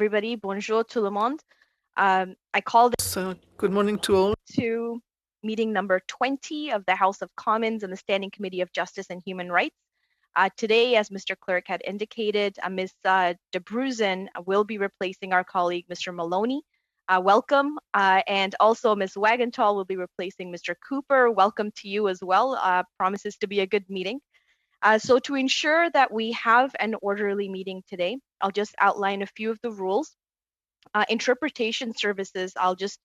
everybody. Bonjour tout le monde. I call this Good morning to all. to meeting number 20 of the House of Commons and the Standing Committee of Justice and Human Rights. Today, as Mr. Clerk had indicated, Ms. De Bruzen will be replacing our colleague, Mr. Maloney. Welcome. And also Ms. Wagenthal will be replacing Mr. Cooper. Welcome to you as well. Promises to be a good meeting. So to ensure that we have an orderly meeting today, I'll just outline a few of the rules. Interpretation services, I'll just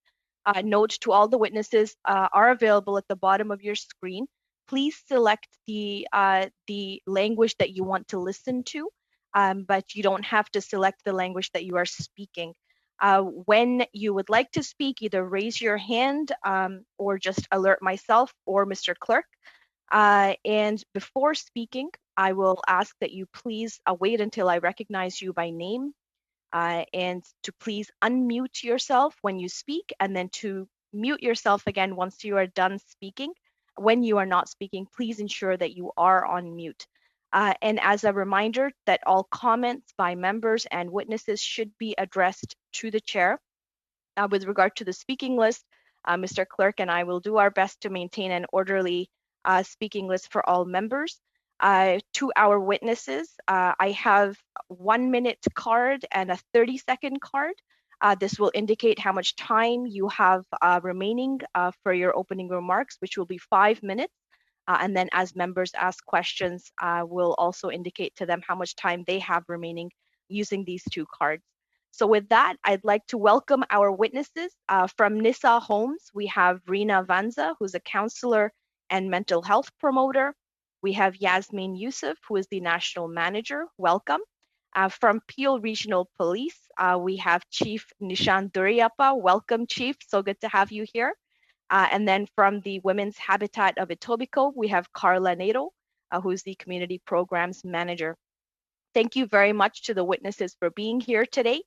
note to all the witnesses, are available at the bottom of your screen. Please select the language that you want to listen to, but you don't have to select the language that you are speaking. When you would like to speak, either raise your hand or just alert myself or Mr. Clerk. And before speaking, I will ask that you please wait until I recognize you by name and to please unmute yourself when you speak, and then to mute yourself again once you are done speaking. When you are not speaking, please ensure that you are on mute. And as a reminder that all comments by members and witnesses should be addressed to the chair. With regard to the speaking list, Mr. Clerk and I will do our best to maintain an orderly speaking list for all members. To our witnesses, I have 1 minute card and a 30-second card. This will indicate how much time you have remaining for your opening remarks, which will be 5 minutes. And then as members ask questions, we'll also indicate to them how much time they have remaining using these two cards. So with that, I'd like to welcome our witnesses. From Nissa Homes, we have Rina Vanza, who's a counselor and mental health promoter. We have Yasmin Yusuf, who is the national manager. Welcome. From Peel Regional Police, we have Chief Nishan Duriappa. Welcome, Chief. So good to have you here. And then from the Women's Habitat of Etobicoke, we have Carla Nato, who's the Community Programs Manager. Thank you very much to the witnesses for being here today.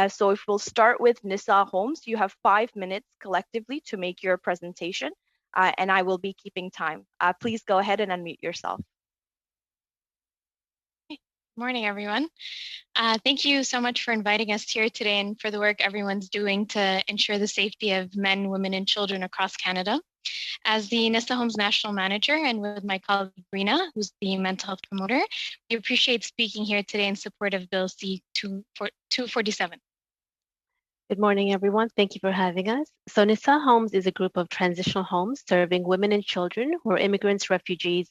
So if we'll start with Nissa Homes, you have 5 minutes collectively to make your presentation, and I will be keeping time. Please go ahead and unmute yourself. Good morning, everyone. Thank you so much for inviting us here today and for the work everyone's doing to ensure the safety of men, women, and children across Canada. As the Nissa Homes National Manager and with my colleague Rina, who's the mental health promoter, we appreciate speaking here today in support of Bill C-247. Good morning, everyone. Thank you for having us. So Nissa Homes is a group of transitional homes serving women and children who are immigrants, refugees,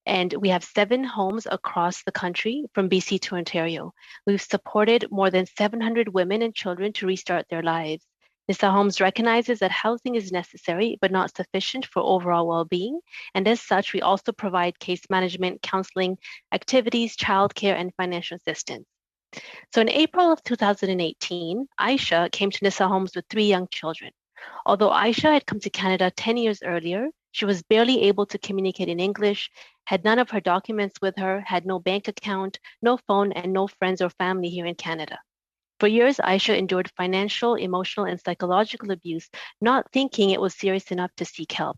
and we have 7 homes across the country from BC to Ontario. We've supported more than 700 women and children to restart their lives. Nissa Homes recognizes that housing is necessary but not sufficient for overall well-being. And as such, we also provide case management, counseling, activities, childcare, and financial assistance. So in April of 2018, Aisha came to Nissa Homes with 3 young children. Although Aisha had come to Canada 10 years earlier, she was barely able to communicate in English, had none of her documents with her, had no bank account, no phone, and no friends or family here in Canada. For years, Aisha endured financial, emotional, and psychological abuse, not thinking it was serious enough to seek help.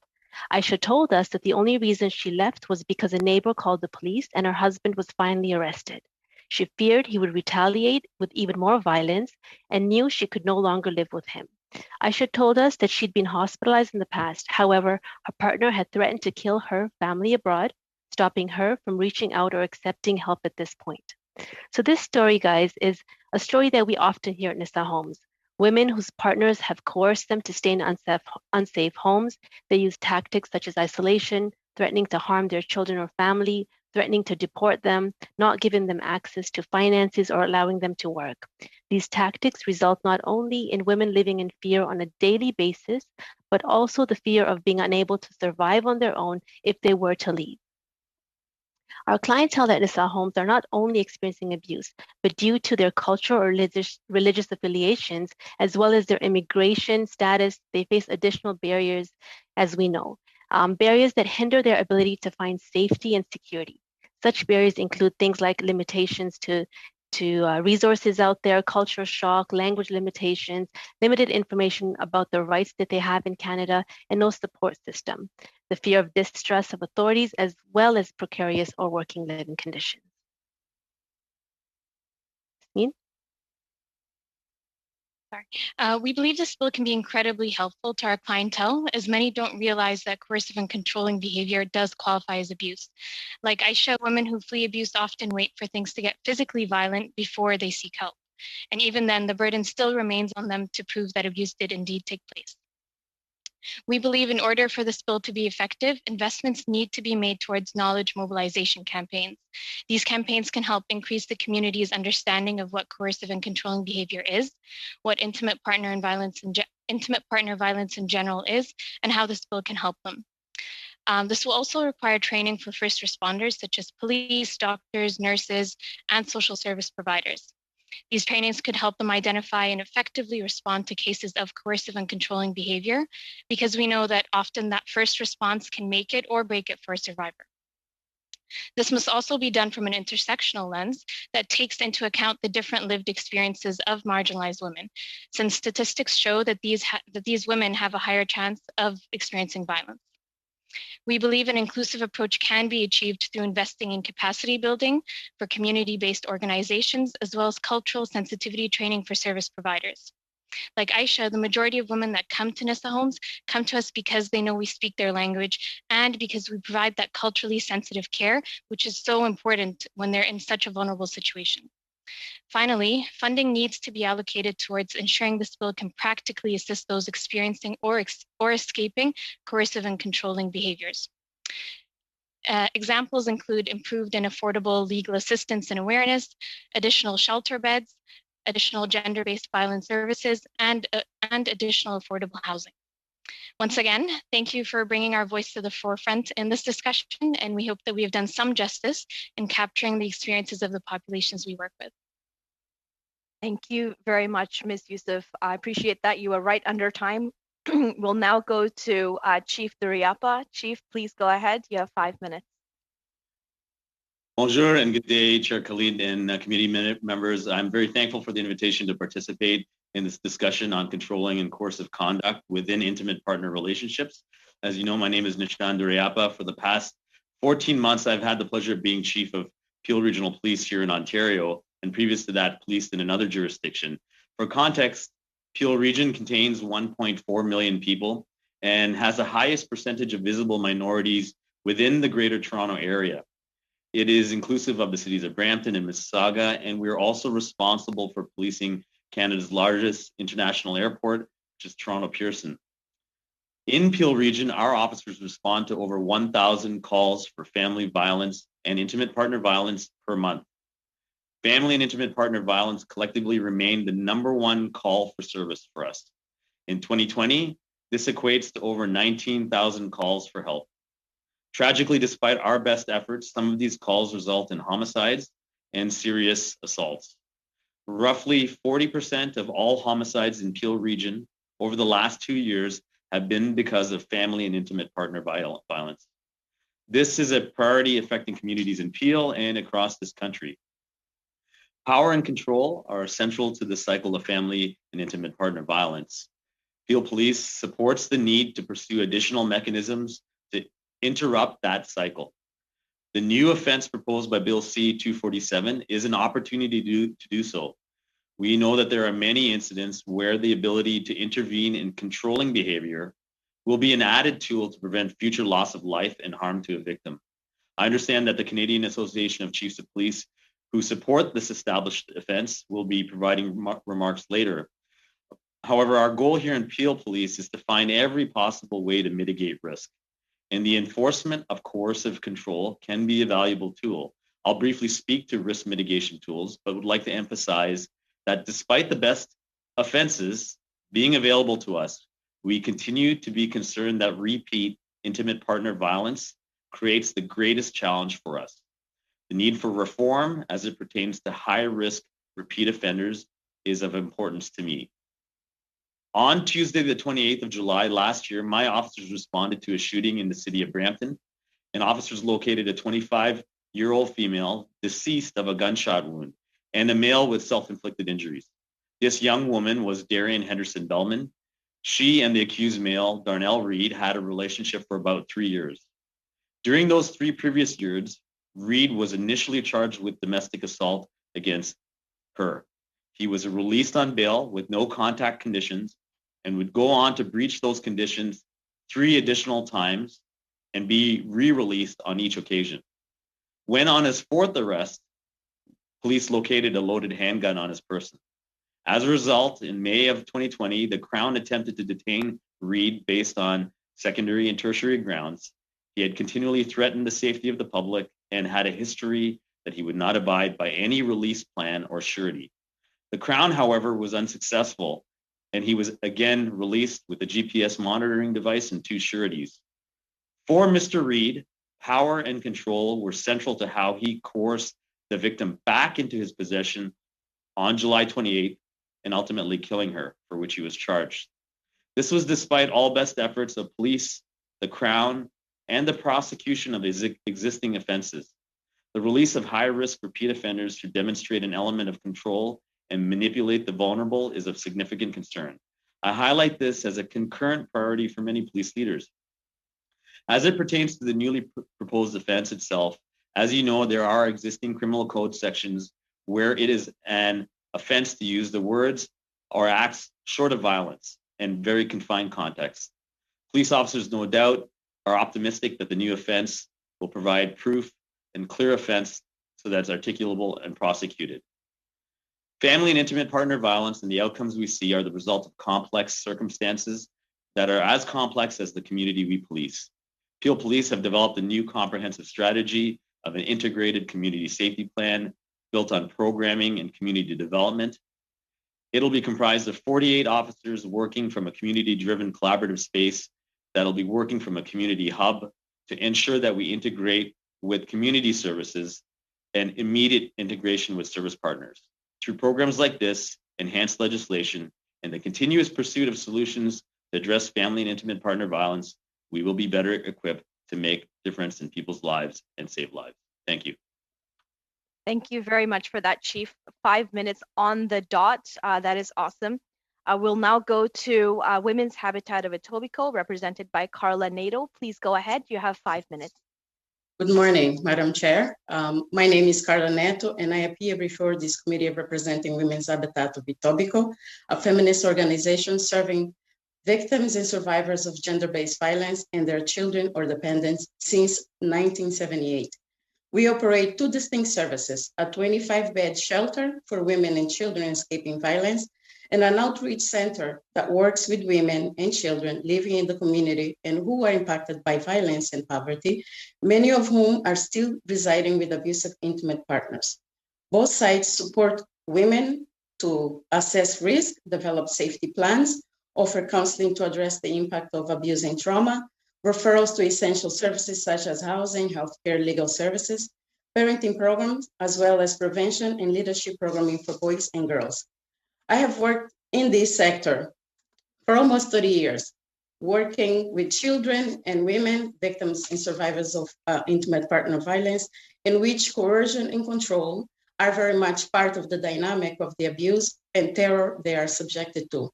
Aisha told us that the only reason she left was because a neighbor called the police and her husband was finally arrested. She feared he would retaliate with even more violence and knew she could no longer live with him. Aisha told us that she'd been hospitalized in the past. However, her partner had threatened to kill her family abroad, stopping her from reaching out or accepting help at this point. So this story, guys, is a story that we often hear at Nissa Homes. Women whose partners have coerced them to stay in unsafe homes. They use tactics such as isolation, threatening to harm their children or family, threatening to deport them, not giving them access to finances or allowing them to work. These tactics result not only in women living in fear on a daily basis, but also the fear of being unable to survive on their own if they were to leave. Our clientele at Nissa Homes are not only experiencing abuse, but due to their cultural or religious affiliations, as well as their immigration status, they face additional barriers, as we know. Barriers that hinder their ability to find safety and security. Such barriers include things like limitations to resources out there, cultural shock, language limitations, limited information about the rights that they have in Canada, and no support system. The fear of distrust of authorities, as well as precarious or working living conditions. We believe this bill can be incredibly helpful to our clientele, as many don't realize that coercive and controlling behavior does qualify as abuse. Like Aisha, women who flee abuse often wait for things to get physically violent before they seek help. And even then, the burden still remains on them to prove that abuse did indeed take place. We believe in order for this bill to be effective, investments need to be made towards knowledge mobilization campaigns. These campaigns can help increase the community's understanding of what coercive and controlling behavior is, what intimate partner violence in general is, and how this bill can help them. This will also require training for first responders, such as police, doctors, nurses, and social service providers. These trainings could help them identify and effectively respond to cases of coercive and controlling behavior, because we know that often that first response can make it or break it for a survivor. This must also be done from an intersectional lens that takes into account the different lived experiences of marginalized women, since statistics show that these women have a higher chance of experiencing violence. We believe an inclusive approach can be achieved through investing in capacity building for community-based organizations, as well as cultural sensitivity training for service providers. Like Aisha, the majority of women that come to Nissa Homes come to us because they know we speak their language and because we provide that culturally sensitive care, which is so important when they're in such a vulnerable situation. Finally, funding needs to be allocated towards ensuring this bill can practically assist those experiencing or escaping coercive and controlling behaviors. Examples include improved and affordable legal assistance and awareness, additional shelter beds, additional gender-based violence services, and additional affordable housing. Once again, thank you for bringing our voice to the forefront in this discussion, and we hope that we have done some justice in capturing the experiences of the populations we work with. Thank you very much, Ms. Youssef. I appreciate that. You are right under time. We'll now go to Chief Duriapa. Chief, please go ahead. You have 5 minutes. Bonjour and good day, Chair Khalid and committee members. I'm very thankful for the invitation to participate in this discussion on controlling and coercive conduct within intimate partner relationships. As you know, my name is Nishan Duriapa. For the past 14 months, I've had the pleasure of being Chief of Peel Regional Police here in Ontario, and previous to that, policed in another jurisdiction. For context, Peel Region contains 1.4 million people and has the highest percentage of visible minorities within the Greater Toronto Area. It is inclusive of the cities of Brampton and Mississauga, and we're also responsible for policing Canada's largest international airport, which is Toronto Pearson. In Peel Region, our officers respond to over 1,000 calls for family violence and intimate partner violence per month. Family and intimate partner violence collectively remain the #1 call for service for us. In 2020, this equates to over 19,000 calls for help. Tragically, despite our best efforts, some of these calls result in homicides and serious assaults. Roughly 40% of all homicides in Peel Region over the last 2 years have been because of family and intimate partner violence. This is a priority affecting communities in Peel and across this country. Power and control are central to the cycle of family and intimate partner violence. Peel Police supports the need to pursue additional mechanisms to interrupt that cycle. The new offense proposed by Bill C-247 is an opportunity to do so. We know that there are many incidents where the ability to intervene in controlling behavior will be an added tool to prevent future loss of life and harm to a victim. I understand that the Canadian Association of Chiefs of Police who support this established offense will be providing remarks later. However, our goal here in Peel Police is to find every possible way to mitigate risk, and the enforcement of coercive control can be a valuable tool. I'll briefly speak to risk mitigation tools, but would like to emphasize that despite the best offenses being available to us, we continue to be concerned that repeat intimate partner violence creates the greatest challenge for us. The need for reform as it pertains to high-risk repeat offenders is of importance to me. On Tuesday, the 28th of July last year, my officers responded to a shooting in the city of Brampton, and officers located a 25-year-old female deceased of a gunshot wound and a male with self-inflicted injuries. This young woman was Darian Henderson Bellman. She and the accused male, Darnell Reed, had a relationship for about 3 years. During those 3 previous years, Reed was initially charged with domestic assault against her. He was released on bail with no contact conditions and would go on to breach those conditions 3 additional times and be re-released on each occasion. When on his 4th arrest, police located a loaded handgun on his person. As a result, in May of 2020, the Crown attempted to detain Reid based on secondary and tertiary grounds. He had continually threatened the safety of the public and had a history that he would not abide by any release plan or surety. The Crown, however, was unsuccessful, and he was again released with a GPS monitoring device and 2 sureties. For Mr. Reid, power and control were central to how he coerced the victim back into his possession on July 28th and ultimately killing her, for which he was charged. This was despite all best efforts of police, the Crown, and the prosecution of his existing offenses. The release of high-risk repeat offenders who demonstrate an element of control and manipulate the vulnerable is of significant concern. I highlight this as a concurrent priority for many police leaders. As it pertains to the newly proposed offense itself, as you know, there are existing criminal code sections where it is an offense to use the words or acts short of violence and very confined context. Police officers, no doubt, are optimistic that the new offense will provide proof and clear offense so that it's articulable and prosecuted. Family and intimate partner violence and the outcomes we see are the result of complex circumstances that are as complex as the community we police. Peel Police have developed a new comprehensive strategy of an integrated community safety plan built on programming and community development. It'll be comprised of 48 officers working from a community-driven collaborative space that'll be working from a community hub to ensure that we integrate with community services and immediate integration with service partners. Through programs like this, enhanced legislation, and the continuous pursuit of solutions to address family and intimate partner violence, we will be better equipped to make a difference in people's lives and save lives. Thank you. Thank you very much for that, Chief. 5 minutes on the dot. That is awesome. We'll now go to Women's Habitat of Etobicoke, represented by Carla Nato. Please go ahead. You have 5 minutes. Good morning, Madam Chair. My name is Carla Neto, and I appear before this committee representing Women's Habitat of Etobicoke, a feminist organization serving victims and survivors of gender-based violence and their children or dependents since 1978. We operate 2 distinct services, a 25-bed shelter for women and children escaping violence, and an outreach center that works with women and children living in the community and who are impacted by violence and poverty, many of whom are still residing with abusive intimate partners. Both sites support women to assess risk, develop safety plans, offer counseling to address the impact of abuse and trauma, referrals to essential services such as housing, healthcare, legal services, parenting programs, as well as prevention and leadership programming for boys and girls. I have worked in this sector for almost 30 years, working with children and women, victims and survivors of intimate partner violence, in which coercion and control are very much part of the dynamic of the abuse and terror they are subjected to.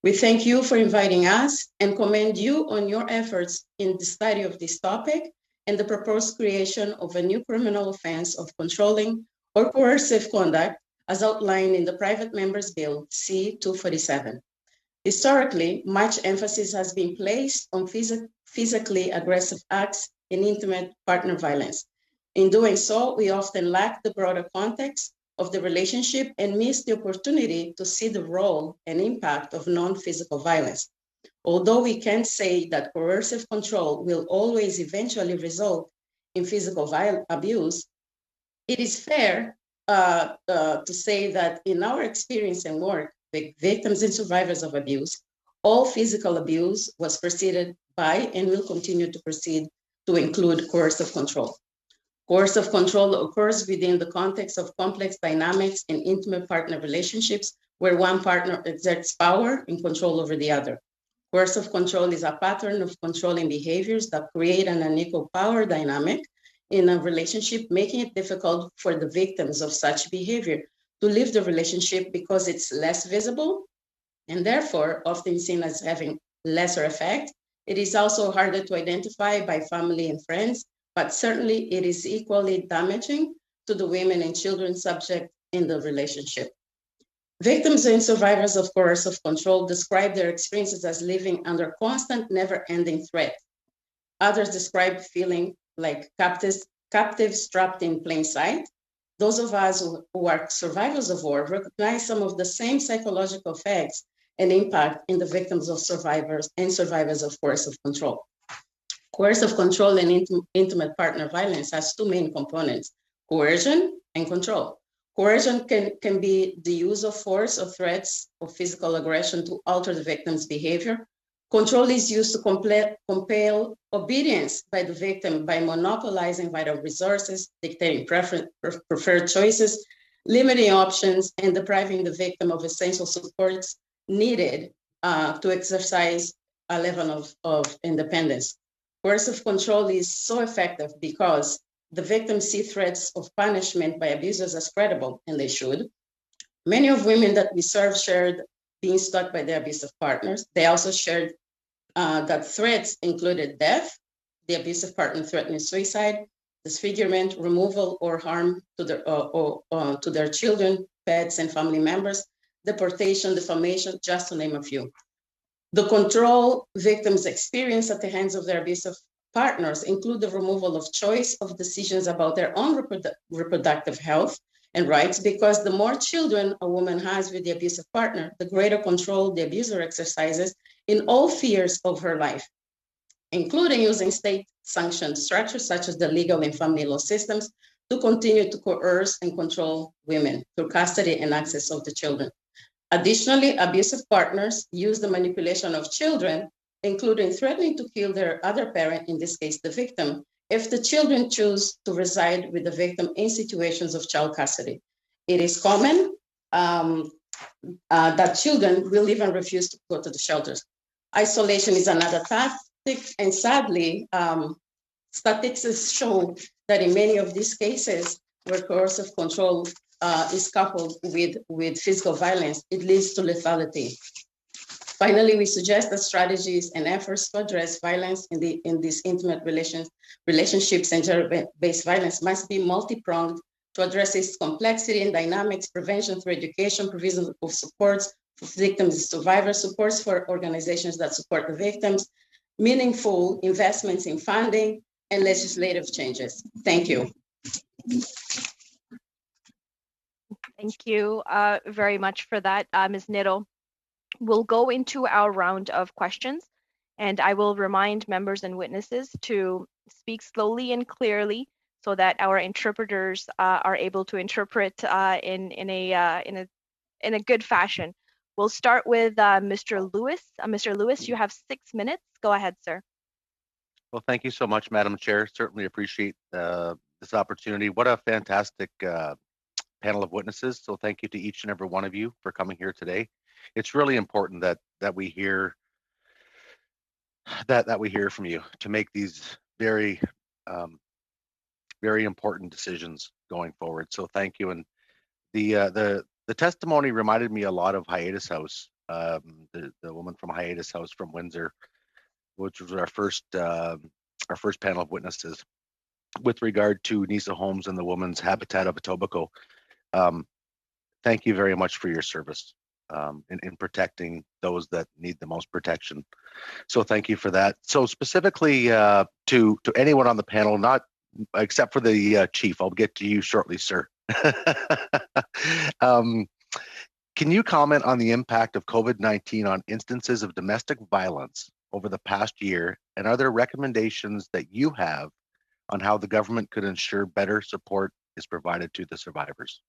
We thank you for inviting us and commend you on your efforts in the study of this topic and the proposed creation of a new criminal offense of controlling or coercive conduct as outlined in the Private Members Bill C-247. Historically, much emphasis has been placed on physically aggressive acts in intimate partner violence. In doing so, we often lack the broader context of the relationship and miss the opportunity to see the role and impact of non-physical violence. Although we can't say that coercive control will always eventually result in physical abuse, it is fair to say that in our experience and work with victims and survivors of abuse, all physical abuse was preceded by and will continue to proceed to include coercive control. Coercive control occurs within the context of complex dynamics in intimate partner relationships where one partner exerts power and control over the other. Coercive control is a pattern of controlling behaviors that create an unequal power dynamic in a relationship, making it difficult for the victims of such behavior to leave the relationship because it's less visible and therefore often seen as having lesser effect. It is also harder to identify by family and friends, but certainly it is equally damaging to the women and children subject in the relationship. Victims and survivors of coercive control describe their experiences as living under constant, never-ending threat. Others describe feeling like captives trapped in plain sight. Those of us who are survivors of war recognize some of the same psychological effects and impact in the victims of survivors of coercive control. Coercive control and intimate partner violence has two main components: coercion and control. Coercion can be the use of force or threats or physical aggression to alter the victim's behavior. Control is used to compel obedience by the victim by monopolizing vital resources, dictating preferred choices, limiting options, and depriving the victim of essential supports needed to exercise a level of independence. Coercive control is so effective because the victims see threats of punishment by abusers as credible, and they should. Many of women that we serve shared being stalked by their abusive partners. They also shared that threats included death, the abusive partner threatening suicide, disfigurement, removal, or harm to their children, pets, and family members, deportation, defamation, just to name a few. The control victims experience at the hands of their abusive partners include the removal of choice of decisions about their own reproductive health and rights, because the more children a woman has with the abusive partner, the greater control the abuser exercises in all spheres of her life, including using state-sanctioned structures such as the legal and family law systems to continue to coerce and control women through custody and access of the children. Additionally, abusive partners use the manipulation of children, including threatening to kill their other parent, in this case, the victim, if the children choose to reside with the victim in situations of child custody. It is common that children will even refuse to go to the shelters. Isolation is another tactic, and sadly, statistics show that in many of these cases where coercive control is coupled with physical violence, it leads to lethality. Finally, we suggest that strategies and efforts to address violence in these intimate relationships and gender-based violence must be multi-pronged to address its complexity and dynamics, prevention through education, provision of supports for victims and survivors, supports for organizations that support the victims, meaningful investments in funding, and legislative changes. Thank you. Thank you very much for that, Ms. Nitto. We'll go into our round of questions, and I will remind members and witnesses to speak slowly and clearly so that our interpreters are able to interpret in a good fashion. We'll start with Mr. Lewis. Mr. Lewis, you have 6 minutes. Go ahead, sir. Well, thank you so much, Madam Chair. Certainly appreciate this opportunity. What a fantastic panel of witnesses. So thank you to each and every one of you for coming here today. It's really important that we hear that we hear from you to make these very very important decisions going forward. So thank you. And the testimony reminded me a lot of Hiatus House, the woman from Hiatus House from Windsor, which was our first panel of witnesses with regard to Nisa Holmes and the Women's Habitat of Etobicoke. Thank you very much for your service in protecting those that need the most protection. So thank you for that. So specifically to anyone on the panel, not except for the chief, I'll get to you shortly, sir. Can you comment on the impact of COVID-19 on instances of domestic violence over the past year? And are there recommendations that you have on how the government could ensure better support is provided to the survivors?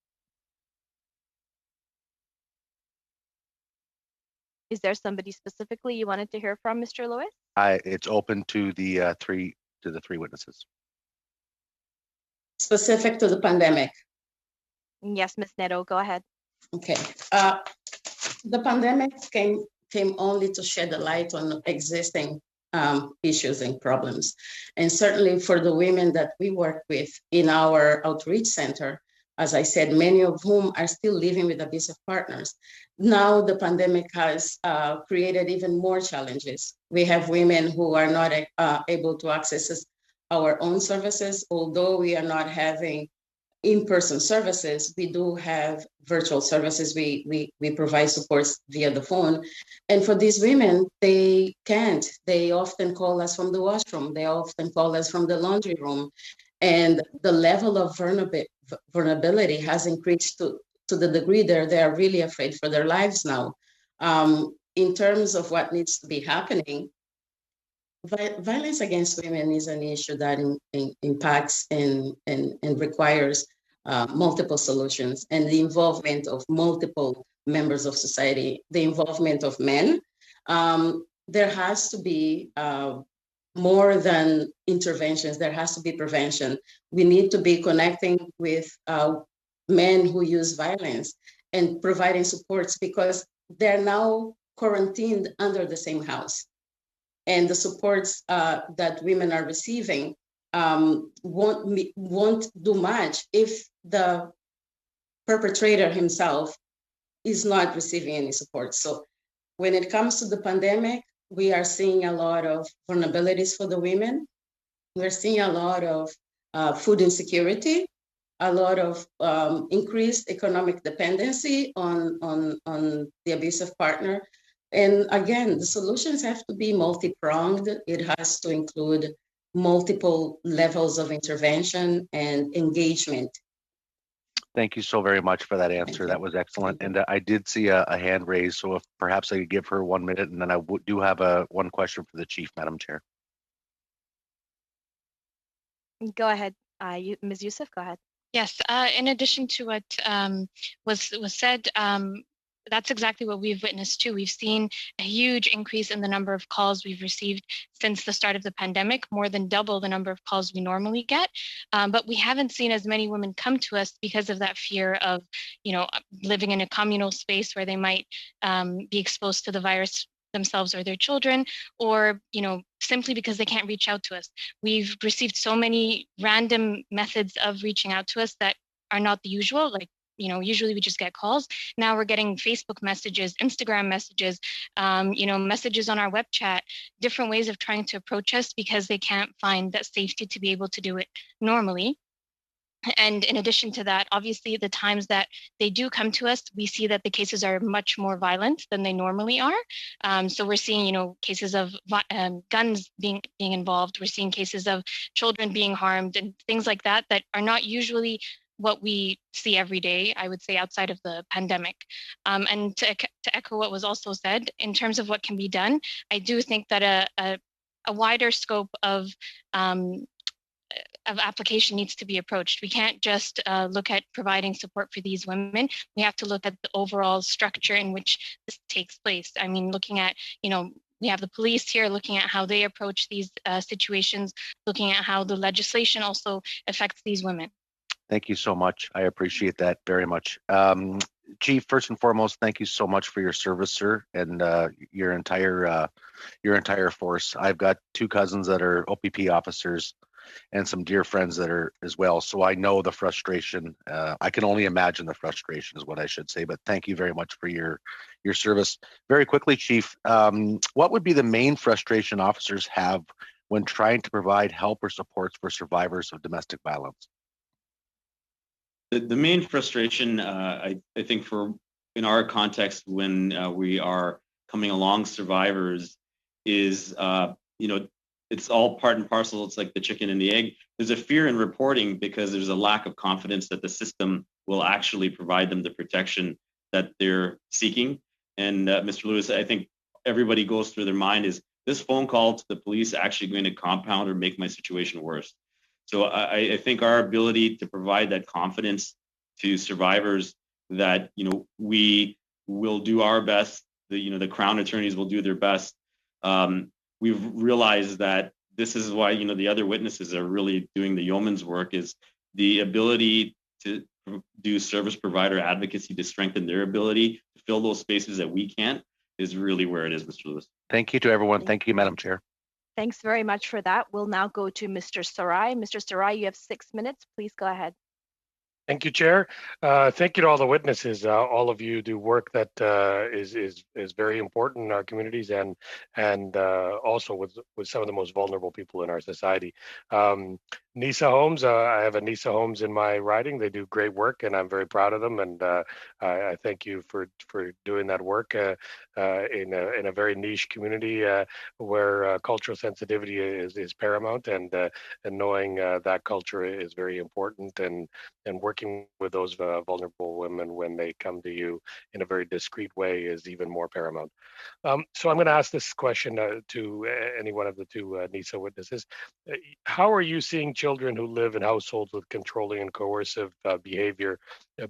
Is there somebody specifically you wanted to hear from, Mr. Lewis? It's open to the three witnesses. Specific to the pandemic. Yes, Ms. Nitto, go ahead. Okay. The pandemic came only to shed a light on existing issues and problems. And certainly for the women that we work with in our outreach center, as I said, many of whom are still living with abusive partners. Now the pandemic has created even more challenges. We have women who are not able to access our own services, although we are not having in-person services, we do have virtual services. We provide supports via the phone. And for these women, they can't. They often call us from the washroom. They often call us from the laundry room. And the level of vulnerability has increased to the degree that they are really afraid for their lives now. In terms of what needs to be happening, violence against women is an issue that impacts and requires multiple solutions and the involvement of multiple members of society, the involvement of men. There has to be more than interventions, there has to be prevention. We need to be connecting with men who use violence and providing supports because they're now quarantined under the same house. And the supports that women are receiving won't do much if the perpetrator himself is not receiving any support. So when it comes to the pandemic, we are seeing a lot of vulnerabilities for the women. We're seeing a lot of food insecurity, a lot of increased economic dependency on the abusive partner. And again, the solutions have to be multi-pronged. It has to include multiple levels of intervention and engagement. Thank you so very much for that answer. That was excellent. And I did see a hand raised, so if perhaps I could give her 1 minute, and then I do have one question for the Chief, Madam Chair. Go ahead, Ms. Youssef, go ahead. Yes, in addition to what was said, that's exactly what we've witnessed too. We've seen a huge increase in the number of calls we've received since the start of the pandemic, more than double the number of calls we normally get. But we haven't seen as many women come to us because of that fear of, living in a communal space where they might be exposed to the virus themselves or their children, or simply because they can't reach out to us. We've received so many random methods of reaching out to us that are not the usual, like usually we just get calls. Now we're getting Facebook messages, Instagram messages, messages on our web chat, different ways of trying to approach us because they can't find that safety to be able to do it normally. And in addition to that, obviously, the times that they do come to us, we see that the cases are much more violent than they normally are. So we're seeing, cases of guns being involved. We're seeing cases of children being harmed and things like that that are not usually what we see every day, I would say, outside of the pandemic. And to echo what was also said, in terms of what can be done, I do think that a wider scope of application needs to be approached. We can't just look at providing support for these women. We have to look at the overall structure in which this takes place. I mean, looking at, we have the police here, looking at how they approach these situations, looking at how the legislation also affects these women. Thank you so much. I appreciate that very much. Chief, first and foremost, thank you so much for your service, sir, and your entire force. I've got 2 cousins that are OPP officers and some dear friends that are as well. So I know the frustration. I can only imagine the frustration is what I should say, but thank you very much for your service. Very quickly, Chief, what would be the main frustration officers have when trying to provide help or supports for survivors of domestic violence? The main frustration, I think, in our context when we are coming along survivors is, it's all part and parcel. It's like the chicken and the egg. There's a fear in reporting because there's a lack of confidence that the system will actually provide them the protection that they're seeking. And Mr. Lewis, I think everybody goes through their mind, is this phone call to the police actually going to compound or make my situation worse? So I think our ability to provide that confidence to survivors that, we will do our best, the Crown attorneys will do their best. We've realized that this is why, the other witnesses are really doing the yeoman's work, is the ability to do service provider advocacy to strengthen their ability to fill those spaces that we can't is really where it is, Mr. Lewis. Thank you to everyone. Thank you, Madam Chair. Thanks very much for that. We'll now go to Mr. Sarai. Mr. Sarai, you have 6 minutes. Please go ahead. Thank you, Chair. Thank you to all the witnesses. All of you do work that is very important in our communities and also with some of the most vulnerable people in our society. NISA Homes, I have a NISA Homes in my riding. They do great work, and I'm very proud of them. And I thank you for doing that work in a very niche community where cultural sensitivity is paramount, and knowing that culture is very important, and working with those vulnerable women when they come to you in a very discreet way is even more paramount. So I'm going to ask this question to any one of the two NISA witnesses. How are you seeing children who live in households with controlling and coercive behavior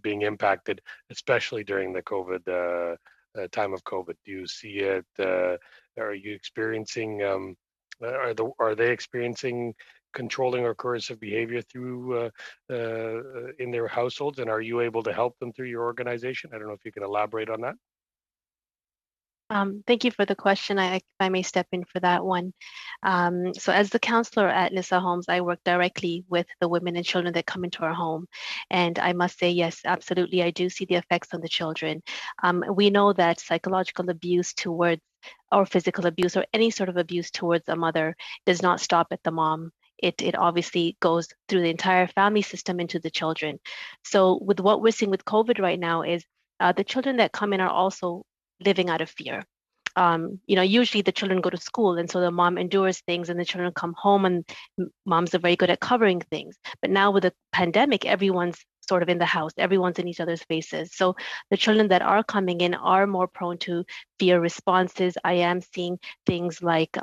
being impacted, especially during the COVID time of COVID? Do you see it? Are you experiencing? Are they experiencing controlling or coercive behavior through in their households, and are you able to help them through your organization? I don't know if you can elaborate on that. Thank you for the question. If I may step in for that one. So as the counselor at NISA Homes, I work directly with the women and children that come into our home. And I must say, yes, absolutely, I do see the effects on the children. We know that psychological abuse towards, or physical abuse, or any sort of abuse towards a mother does not stop at the mom. It obviously goes through the entire family system into the children. So with what we're seeing with COVID right now is the children that come in are also living out of fear. Usually the children go to school, and so the mom endures things, and the children come home, and moms are very good at covering things. But now with the pandemic, everyone's sort of in the house, everyone's in each other's faces. So the children that are coming in are more prone to fear responses. I am seeing things like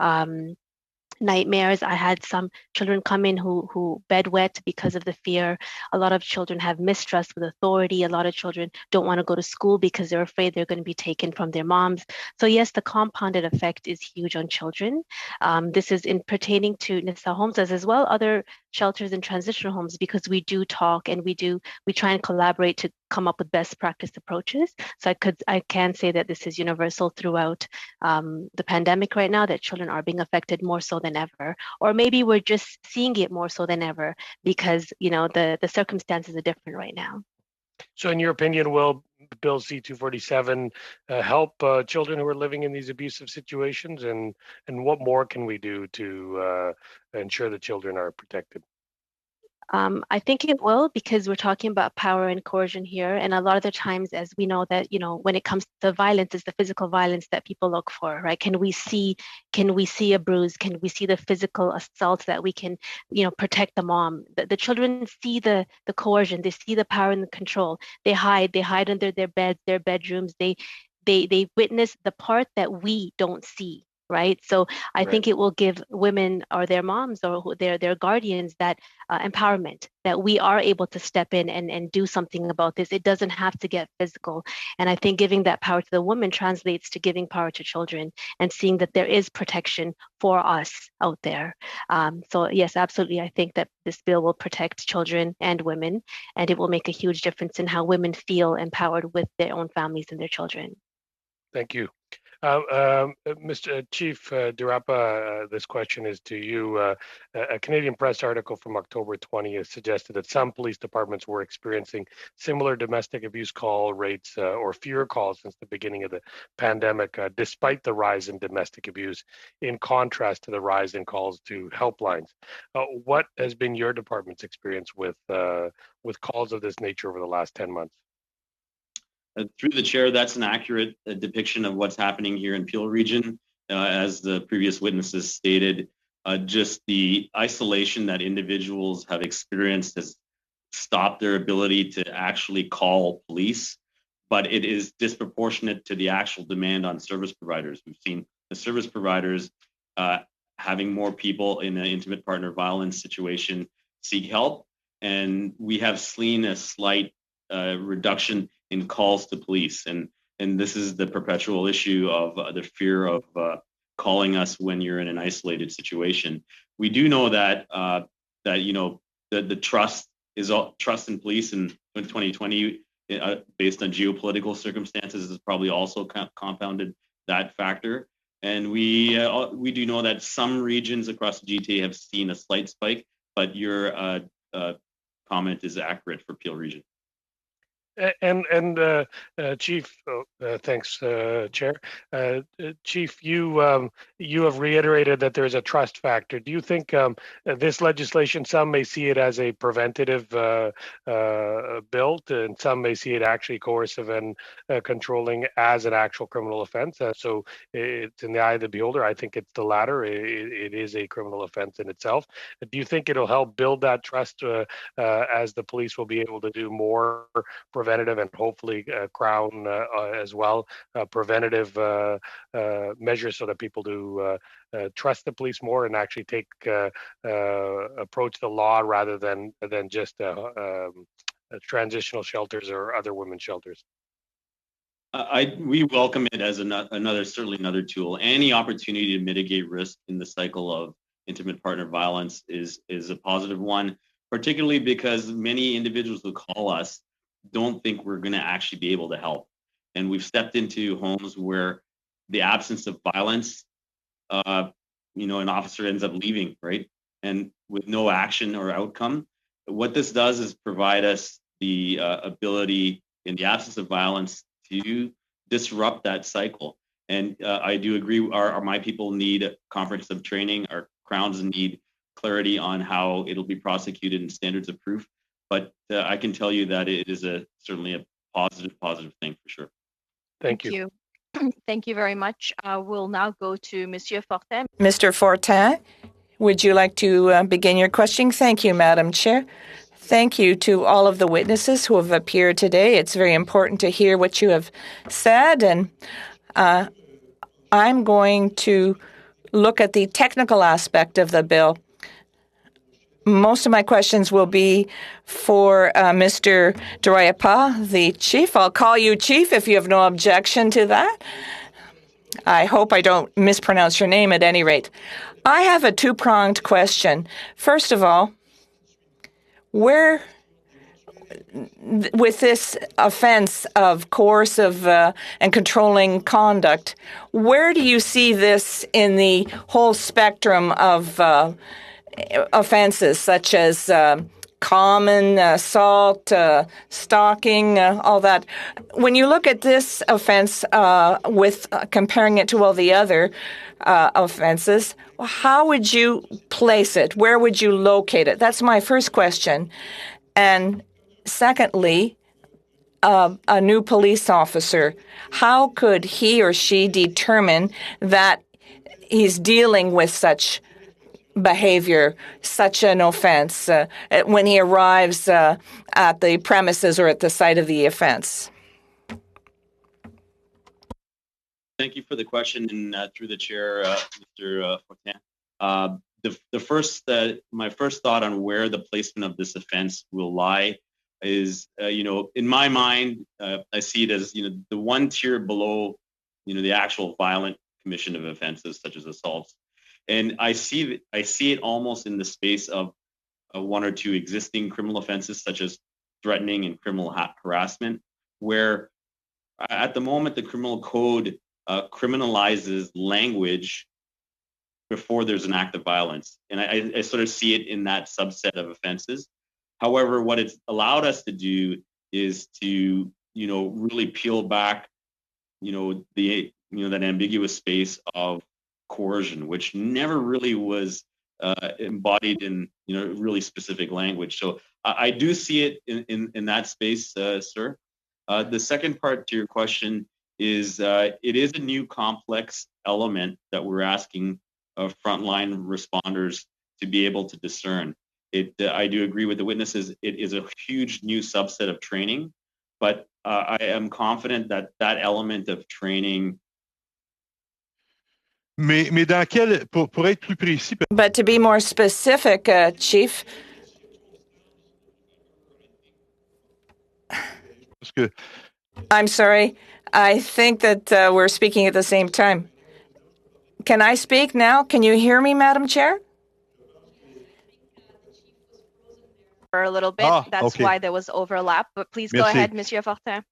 nightmares. I had some children come in who bedwet because of the fear. A lot of children have mistrust with authority. A lot of children don't want to go to school because they're afraid they're going to be taken from their moms. So yes, the compounded effect is huge on children. This is in pertaining to NISA Homes as well other shelters and transitional homes, because we do talk and we try and collaborate to come up with best practice approaches. So I can say that this is universal throughout the pandemic right now, that children are being affected more so than ever, or maybe we're just seeing it more so than ever because the circumstances are different right now. So in your opinion, will Bill C-247 help children who are living in these abusive situations, and what more can we do to ensure that children are protected? I think it will, because we're talking about power and coercion here. And a lot of the times, as we know that, when it comes to violence, it's the physical violence that people look for, right? Can we see a bruise? Can we see the physical assault that we can, protect the mom? The children see the coercion, they see the power and the control. They hide under their beds, their bedrooms. They witness the part that we don't see. Right. So I think it will give women or their moms or their guardians that empowerment, that we are able to step in and do something about this. It doesn't have to get physical. And I think giving that power to the woman translates to giving power to children and seeing that there is protection for us out there. So yes, absolutely. I think that this bill will protect children and women, and it will make a huge difference in how women feel empowered with their own families and their children. Thank you. Mr. Chief Durapa, this question is to you. A Canadian Press article from October 20th suggested that some police departments were experiencing similar domestic abuse call rates or fewer calls since the beginning of the pandemic, despite the rise in domestic abuse, in contrast to the rise in calls to helplines. What has been your department's experience with calls of this nature over the last 10 months? Through the chair, that's an accurate depiction of what's happening here in Peel Region. As the previous witnesses stated, just the isolation that individuals have experienced has stopped their ability to actually call police, but it is disproportionate to the actual demand on service providers. We've seen the service providers having more people in an intimate partner violence situation seek help, and we have seen a slight reduction in calls to police, and this is the perpetual issue of the fear of calling us when you're in an isolated situation. We do know that the trust in police in 2020, based on geopolitical circumstances, has probably also compounded that factor. And we do know that some regions across the GTA have seen a slight spike, but your comment is accurate for Peel Region. Chief, thanks, Chair. Chief, you have reiterated that there's a trust factor. Do you think this legislation, some may see it as a preventative bill, and some may see it actually coercive and controlling as an actual criminal offense? So it's in the eye of the beholder. I think it's the latter. It is a criminal offense in itself. Do you think it'll help build that trust as the police will be able to do more preventative and hopefully Crown as well, preventative measures so that people do trust the police more and actually take approach the law rather than just transitional shelters or other women's shelters? We welcome it as certainly another tool. Any opportunity to mitigate risk in the cycle of intimate partner violence is a positive one, particularly because many individuals who call us don't think we're going to actually be able to help. And we've stepped into homes where the absence of violence, an officer ends up leaving, right? And with no action or outcome. What this does is provide us the ability in the absence of violence to disrupt that cycle. And I do agree, my people need comprehensive training. Our Crowns need clarity on how it'll be prosecuted and standards of proof. But I can tell you that it is certainly a positive thing for sure. Thank you. Thank you very much. We'll now go to Monsieur Fortin. Mr. Fortin, would you like to begin your question? Thank you, Madam Chair. Thank you to all of the witnesses who have appeared today. It's very important to hear what you have said, and I'm going to look at the technical aspect of the bill. Most of my questions will be for Mr. Duraiappah, the chief. I'll call you chief if you have no objection to that. I hope I don't mispronounce your name at any rate. I have a two-pronged question. First of all, where, with this offense of coercive and controlling conduct, where do you see this in the whole spectrum of offenses such as common assault, stalking, all that? When you look at this offense with comparing it to all the other offenses, how would you place it? Where would you locate it? That's my first question. And secondly, a new police officer, how could he or she determine that he's dealing with such behavior, such an offense, when he arrives at the premises or at the site of the offense? Thank you for the question, and through the chair, Mr. Fortin. My first thought on where the placement of this offense will lie is, in my mind, I see it as, the one tier below, the actual violent commission of offenses such as assaults. And I see it almost in the space of one or two existing criminal offenses, such as threatening and criminal harassment, where at the moment the criminal code criminalizes language before there's an act of violence. And I sort of see it in that subset of offenses. However, what it's allowed us to do is to, really peel back, that ambiguous space of coercion, which never really was embodied in really specific language. So I do see it in that space, sir. The second part to your question is it is a new complex element that we're asking frontline responders to be able to discern. I do agree with the witnesses. It is a huge new subset of training, but I am confident that element of training. But to be more specific, Chief, I'm sorry. I think that we're speaking at the same time. Can I speak now? Can you hear me, Madam Chair? For a little bit. That's why there was overlap. But please go ahead, Monsieur Fortin.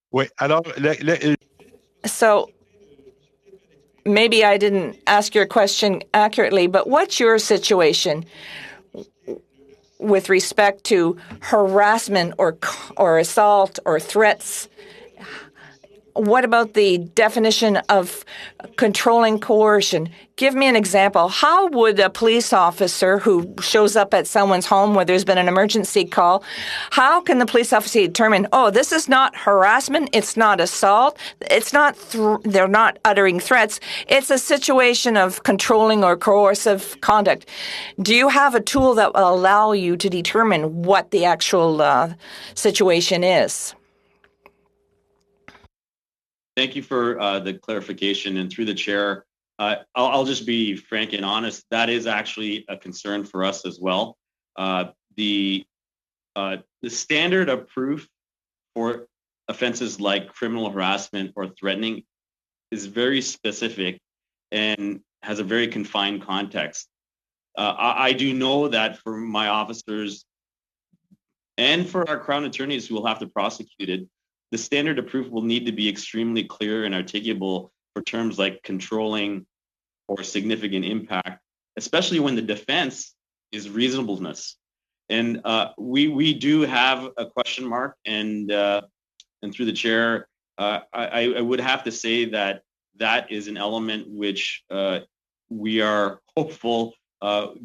So maybe I didn't ask your question accurately, but what's your situation? with respect to harassment or assault or threats. What about the definition of controlling coercion? Give me an example. How would a police officer who shows up at someone's home where there's been an emergency call, how can the police officer determine, oh, this is not harassment, it's not assault, it's not, they're not uttering threats, it's a situation of controlling or coercive conduct? Do you have a tool that will allow you to determine what the actual situation is? Thank you for the clarification, and through the chair, I'll just be frank and honest. That is actually a concern for us as well. The standard of proof for offenses like criminal harassment or threatening is very specific and has a very confined context. I do know that for my officers and for our Crown attorneys who will have to prosecute it, the standard of proof will need to be extremely clear and articulable for terms like controlling or significant impact, especially when the defense is reasonableness. And we do have a question mark, and through the chair, I would have to say that that is an element which we are hopeful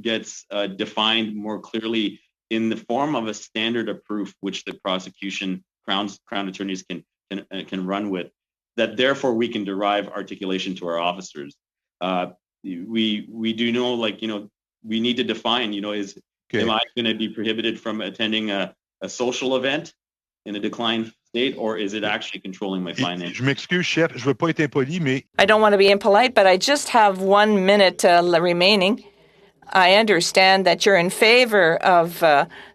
gets defined more clearly in the form of a standard of proof, which the prosecution Crown attorneys can run with, that therefore we can derive articulation to our officers. We do know, like, we need to define, am I going to be prohibited from attending a social event in a declined state, or is it actually controlling my finances? Je m'excuse, chef, je veux pas être impoli, mais I don't want to be impolite, but I just have 1 minute remaining. I understand that you're in favor of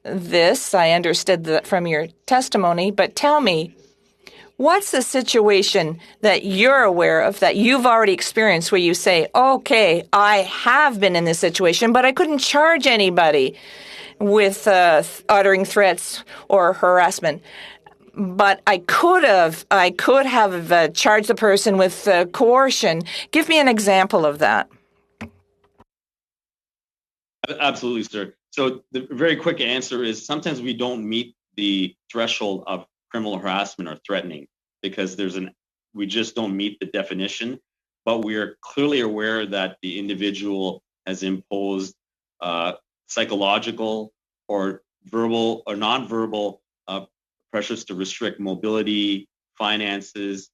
this. I understood that from your testimony, but tell me, what's the situation that you're aware of, that you've already experienced, where you say, okay, I have been in this situation, but I couldn't charge anybody with uttering threats or harassment, but I could have charged the person with coercion. Give me an example of that. Absolutely, sir. So the very quick answer is sometimes we don't meet the threshold of criminal harassment or threatening because we just don't meet the definition, but we are clearly aware that the individual has imposed psychological or verbal or nonverbal pressures to restrict mobility, finances,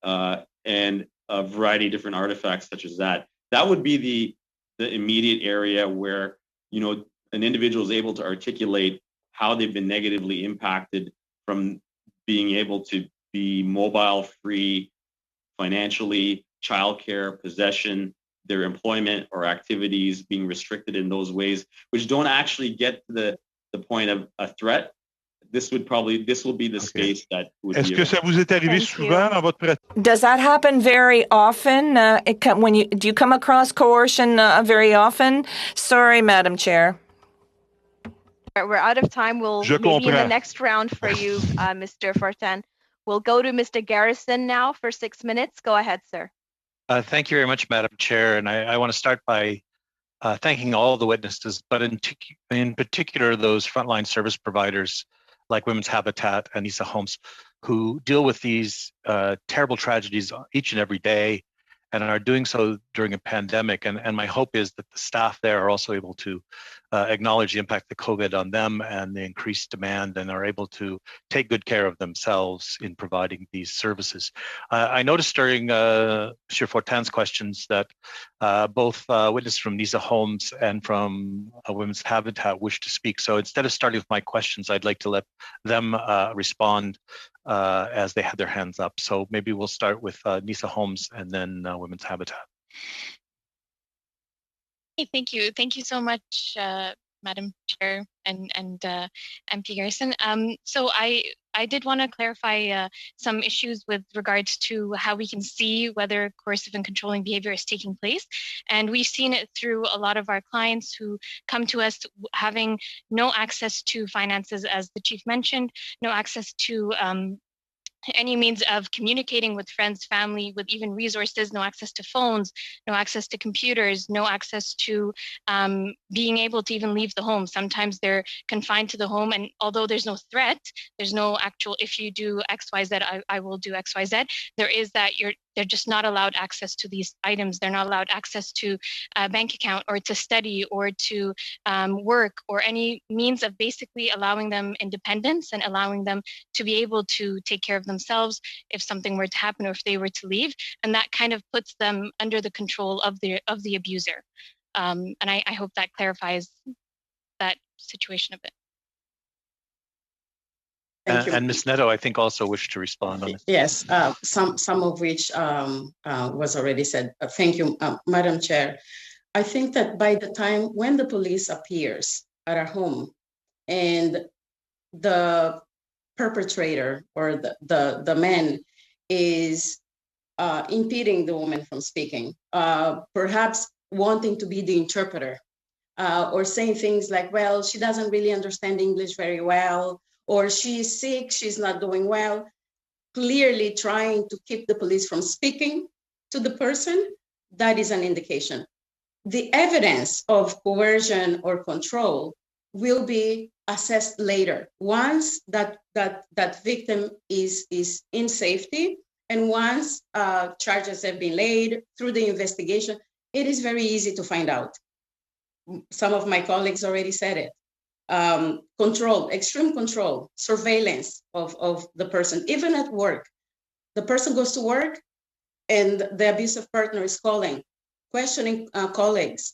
and a variety of different artifacts such as that. That would be the immediate area where an individual is able to articulate how they've been negatively impacted from being able to be mobile free financially, childcare, possession, their employment or activities being restricted in those ways, which don't actually get to the point of a threat. This will be the space that would Est-ce que ça vous est arrivé souvent dans votre pratique? Does that happen very often? Do you come across coercion very often? Sorry, Madam Chair. We're out of time. We'll maybe in the next round for you, Mr. Fortin. We'll go to Mr. Garrison now for 6 minutes. Go ahead, sir. Thank you very much, Madam Chair. And I want to start by thanking all the witnesses, but in particular those frontline service providers like Women's Habitat and Nisa Homes, who deal with these terrible tragedies each and every day and are doing so during a pandemic. And my hope is that the staff there are also able to acknowledge the impact of COVID on them and the increased demand, and are able to take good care of themselves in providing these services. I noticed during Monsieur Fortin's questions that both witnesses from Nisa Homes and from Women's Habitat wish to speak. So instead of starting with my questions, I'd like to let them respond as they had their hands up. So maybe we'll start with Nisa Homes and then Women's Habitat. Thank you. Thank you so much, Madam Chair and MP Garrison. So I did want to clarify some issues with regards to how we can see whether coercive and controlling behavior is taking place. And we've seen it through a lot of our clients who come to us having no access to finances, as the Chief mentioned, no access to any means of communicating with friends, family, with even resources, no access to phones, no access to computers, no access to being able to even leave the home. Sometimes they're confined to the home, and although there's no threat, there's no actual, if you do X, Y, Z, I will do X, Y, Z. There is that they're just not allowed access to these items. They're not allowed access to a bank account or to study or to work or any means of basically allowing them independence and allowing them to be able to take care of themselves if something were to happen or if they were to leave. And that kind of puts them under the control of the abuser. And I hope that clarifies that situation a bit. And Ms. Neto, I think also wished to respond on this. Yes, some of which was already said. Thank you, Madam Chair. I think that by the time when the police appears at our home and the perpetrator or the man is impeding the woman from speaking, perhaps wanting to be the interpreter, or saying things like, well, she doesn't really understand English very well, or she's sick, she's not doing well, clearly trying to keep the police from speaking to the person, that is an indication. The evidence of coercion or control will be assessed later, once that victim is in safety, and once charges have been laid through the investigation. It is very easy to find out. Some of my colleagues already said it. Control, extreme control, surveillance of the person, even at work. The person goes to work and the abusive partner is calling, questioning colleagues,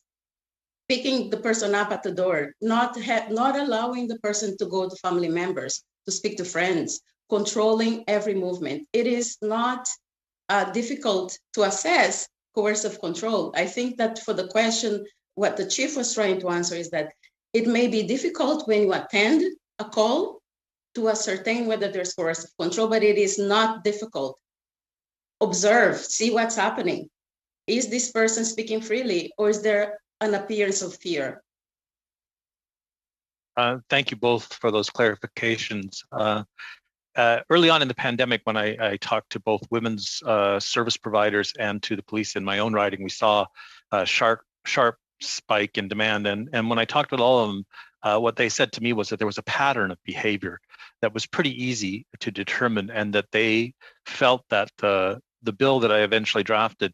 picking the person up at the door, not allowing the person to go to family members, to speak to friends, controlling every movement. It is not difficult to assess coercive control. I think that for the question, what the chief was trying to answer is that it may be difficult when you attend a call to ascertain whether there's coercive control, but it is not difficult. Observe, see what's happening. Is this person speaking freely, or is there an appearance of fear? Thank you both for those clarifications. Early on in the pandemic, when I talked to both women's service providers and to the police in my own riding, we saw a sharp spike in demand. And when I talked with all of them, what they said to me was that there was a pattern of behavior that was pretty easy to determine, and that they felt that the bill that I eventually drafted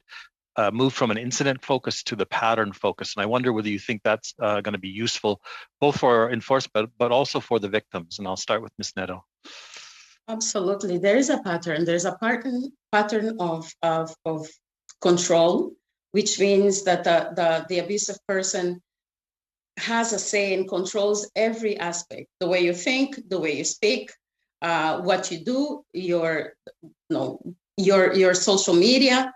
moved from an incident focus to the pattern focus. And I wonder whether you think that's going to be useful, both for enforcement, but also for the victims. And I'll start with Ms. Neto. Absolutely, there is a pattern. There's a pattern of control, which means that the abusive person has a say and controls every aspect: the way you think, the way you speak, what you do, your social media.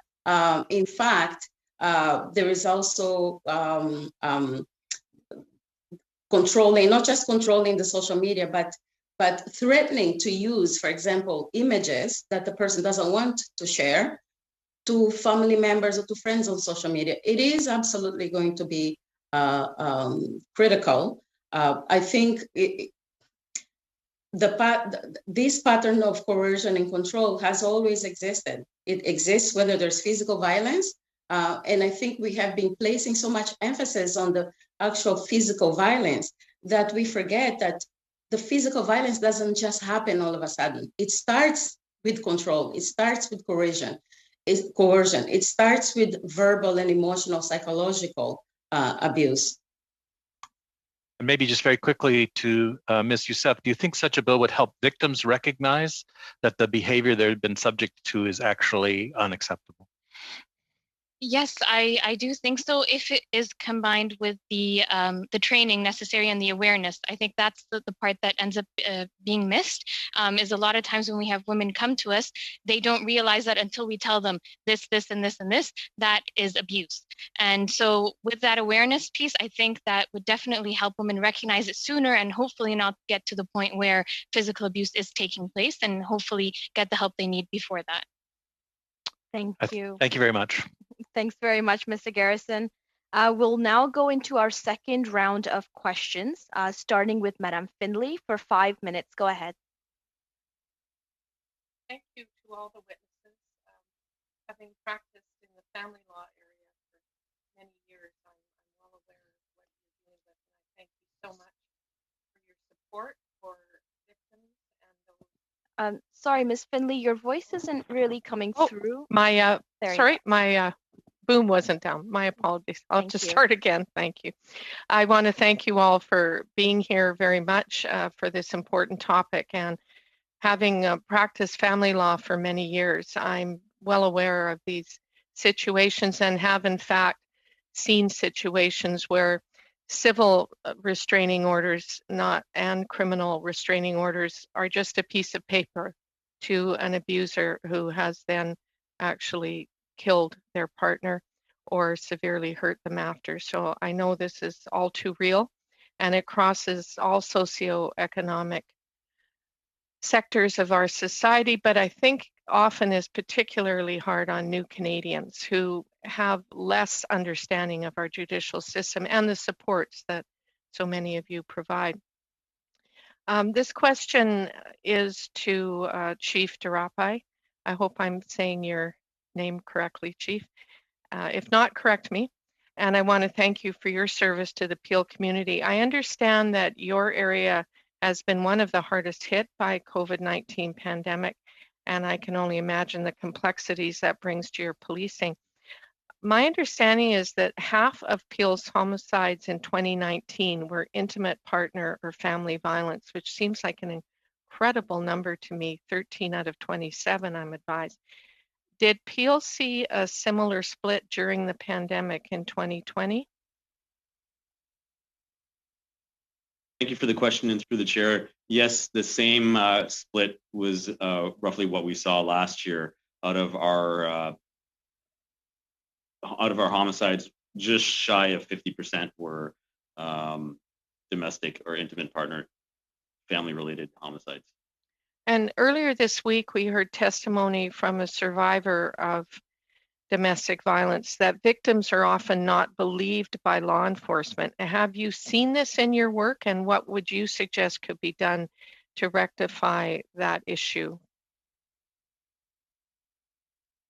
In fact, there is also controlling, not just controlling the social media, but threatening to use, for example, images that the person doesn't want to share to family members or to friends on social media. It is absolutely going to be critical. I think this pattern of coercion and control has always existed. It exists whether there's physical violence, and I think we have been placing so much emphasis on the actual physical violence that we forget that the physical violence doesn't just happen all of a sudden. It starts with control. It starts with coercion. It starts with verbal and emotional, psychological abuse. And maybe just very quickly to Ms. Youssef, do you think such a bill would help victims recognize that the behavior they've been subject to is actually unacceptable? Yes, I do think so. If it is combined with the training necessary and the awareness, I think that's the part that ends up being missed. Is a lot of times when we have women come to us, they don't realize that until we tell them this, and this, that is abuse. And so with that awareness piece, I think that would definitely help women recognize it sooner, and hopefully not get to the point where physical abuse is taking place, and hopefully get the help they need before that. Thank you. Thank you very much. Thanks very much, Mr. Garrison. We'll now go into our second round of questions, starting with Madam Findlay for 5 minutes. Go ahead. thank you to all the witnesses. Having practiced in the family law area for many years, I'm well aware of what you're dealing with, and I thank you so much for your support for victims and those. Sorry, Ms. Finley, your voice isn't really coming through. My boom wasn't down. My apologies. I'll just start again. Thank you. I want to thank you all for being here very much for this important topic. And having practiced family law for many years, I'm well aware of these situations and have in fact seen situations where civil restraining orders and criminal restraining orders are just a piece of paper to an abuser who has then actually killed their partner or severely hurt them after. So I know this is all too real, and it crosses all socioeconomic sectors of our society, but I think often is particularly hard on new Canadians who have less understanding of our judicial system and the supports that so many of you provide. This question is to Chief Darapai. I hope I'm saying your name correctly, Chief. If not, correct me. And I want to thank you for your service to the Peel community. I understand that your area has been one of the hardest hit by COVID-19 pandemic, and I can only imagine the complexities that brings to your policing. My understanding is that half of Peel's homicides in 2019 were intimate partner or family violence, which seems like an incredible number to me, 13 out of 27, I'm advised. Did Peel see a similar split during the pandemic in 2020? Thank you for the question, and through the chair. Yes, the same split was roughly what we saw last year. Out of our homicides, just shy of 50% were domestic or intimate partner, family-related homicides. And earlier this week, we heard testimony from a survivor of domestic violence that victims are often not believed by law enforcement. Have you seen this in your work, and what would you suggest could be done to rectify that issue?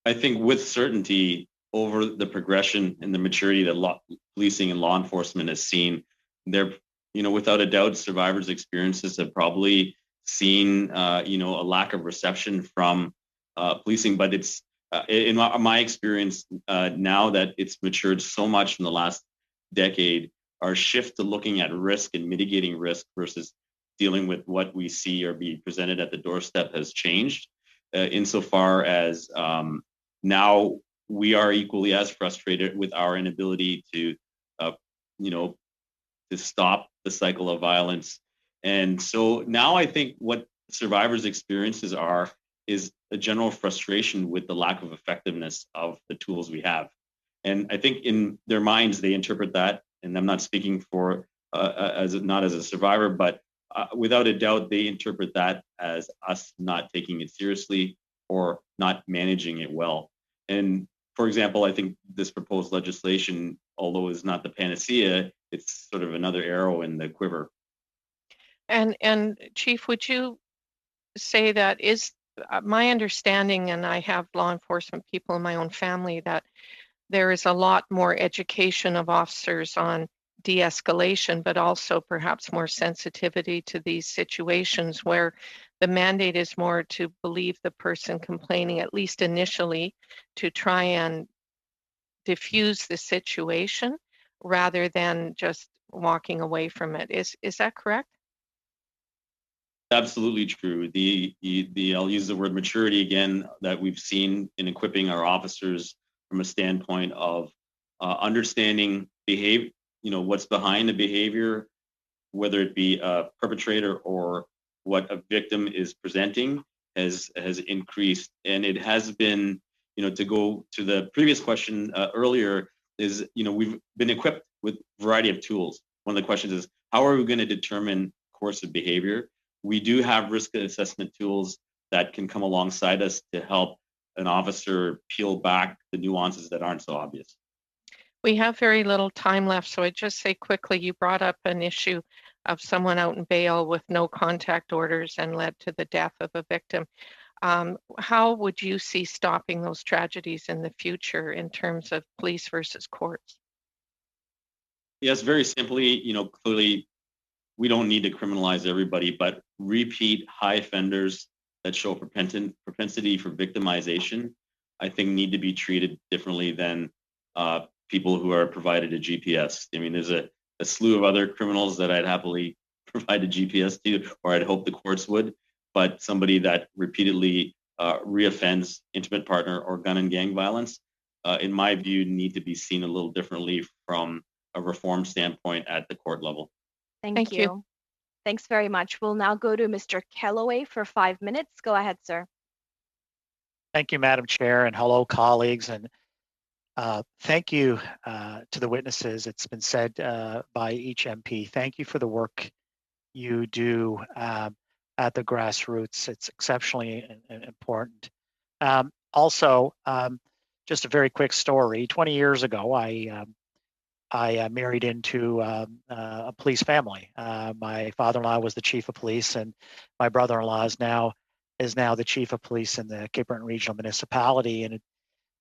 I think with certainty over the progression and the maturity that policing and law enforcement has seen, they're, without a doubt, survivors' experiences have probably seen, a lack of reception from policing, but it's in my experience now that it's matured so much in the last decade, our shift to looking at risk and mitigating risk versus dealing with what we see or be presented at the doorstep has changed insofar as now we are equally as frustrated with our inability to, to stop the cycle of violence. And so now I think what survivors' experiences is a general frustration with the lack of effectiveness of the tools we have. And I think in their minds, they interpret that, and I'm not speaking for not as a survivor, but without a doubt, they interpret that as us not taking it seriously or not managing it well. And for example, I think this proposed legislation, although is not the panacea, it's sort of another arrow in the quiver. And Chief, would you say that is my understanding, and I have law enforcement people in my own family, that there is a lot more education of officers on de-escalation, but also perhaps more sensitivity to these situations where the mandate is more to believe the person complaining, at least initially, to try and diffuse the situation rather than just walking away from it. Is that correct? Absolutely true. I'll use the word maturity again that we've seen in equipping our officers from a standpoint of understanding behavior, what's behind the behavior, whether it be a perpetrator or what a victim is presenting has increased. And it has been, to go to the previous question earlier, is, we've been equipped with a variety of tools. One of the questions is, how are we going to determine course of behavior? We do have risk assessment tools that can come alongside us to help an officer peel back the nuances that aren't so obvious. We have very little time left, so I'd just say quickly, you brought up an issue of someone out in bail with no contact orders and led to the death of a victim. How would you see stopping those tragedies in the future in terms of police versus courts? Yes, very simply, clearly we don't need to criminalize everybody, but repeat high offenders that show propensity for victimization, I think need to be treated differently than people who are provided a GPS. I mean, there's a slew of other criminals that I'd happily provide a GPS to, or I'd hope the courts would, but somebody that repeatedly reoffends intimate partner or gun and gang violence, in my view, need to be seen a little differently from a reform standpoint at the court level. Thank you. Thanks very much. We'll now go to Mr. Kellaway for 5 minutes. Go ahead, sir. Thank you, Madam Chair, and hello, colleagues. And thank you to the witnesses. It's been said by each MP. Thank you for the work you do at the grassroots. It's exceptionally important. Also, just a very quick story. 20 years ago, I married into a police family. My father-in-law was the chief of police, and my brother-in-law is now the chief of police in the Cape Breton Regional Municipality. And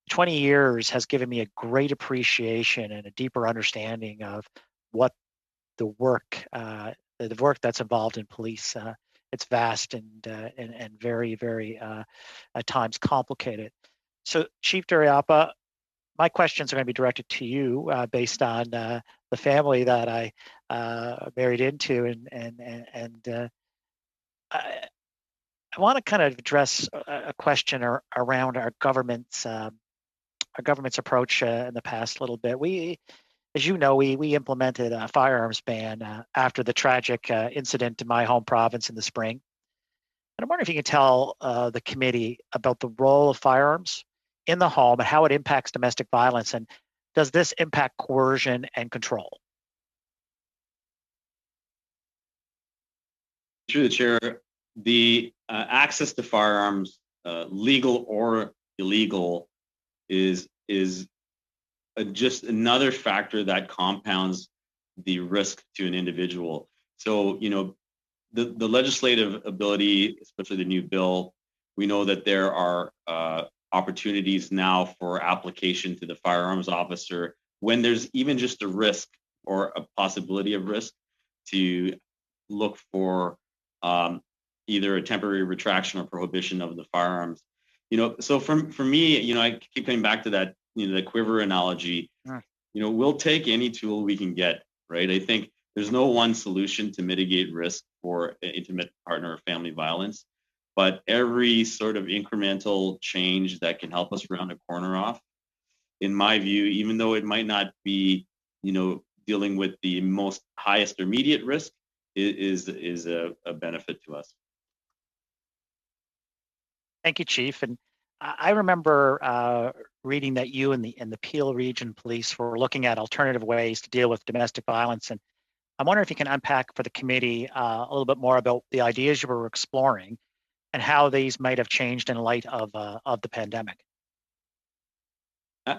20 years has given me a great appreciation and a deeper understanding of what the work that's involved in police. It's vast and very, very at times complicated. So, Chief Duriapa, my questions are going to be directed to you based on the family that I married into, and I want to kind of address a question around our government's approach in the past little bit. We, as you know, we implemented a firearms ban after the tragic incident in my home province in the spring. And I'm wondering if you can tell the committee about the role of firearms in the home and how it impacts domestic violence, and does this impact coercion and control? Through the chair, the access to firearms, legal or illegal, is just another factor that compounds the risk to an individual. So, the legislative ability, especially the new bill, we know that there are opportunities now for application to the firearms officer when there's even just a risk or a possibility of risk to look for either a temporary retraction or prohibition of the firearms. So for me, I keep coming back to that, the quiver analogy. We'll take any tool we can get, right? I think there's no one solution to mitigate risk for intimate partner or family violence. But every sort of incremental change that can help us round a corner off, in my view, even though it might not be, dealing with the most highest immediate risk, is a benefit to us. Thank you, Chief. And I remember reading that you and the Peel Region Police were looking at alternative ways to deal with domestic violence. And I wonder if you can unpack for the committee a little bit more about the ideas you were exploring and how these might have changed in light of the pandemic.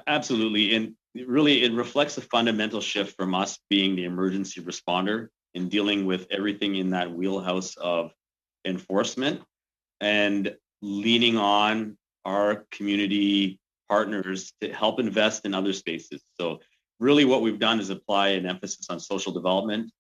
Absolutely. And really, it reflects a fundamental shift from us being the emergency responder and dealing with everything in that wheelhouse of enforcement and leaning on our community partners to help invest in other spaces. So really what we've done is apply an emphasis on social development,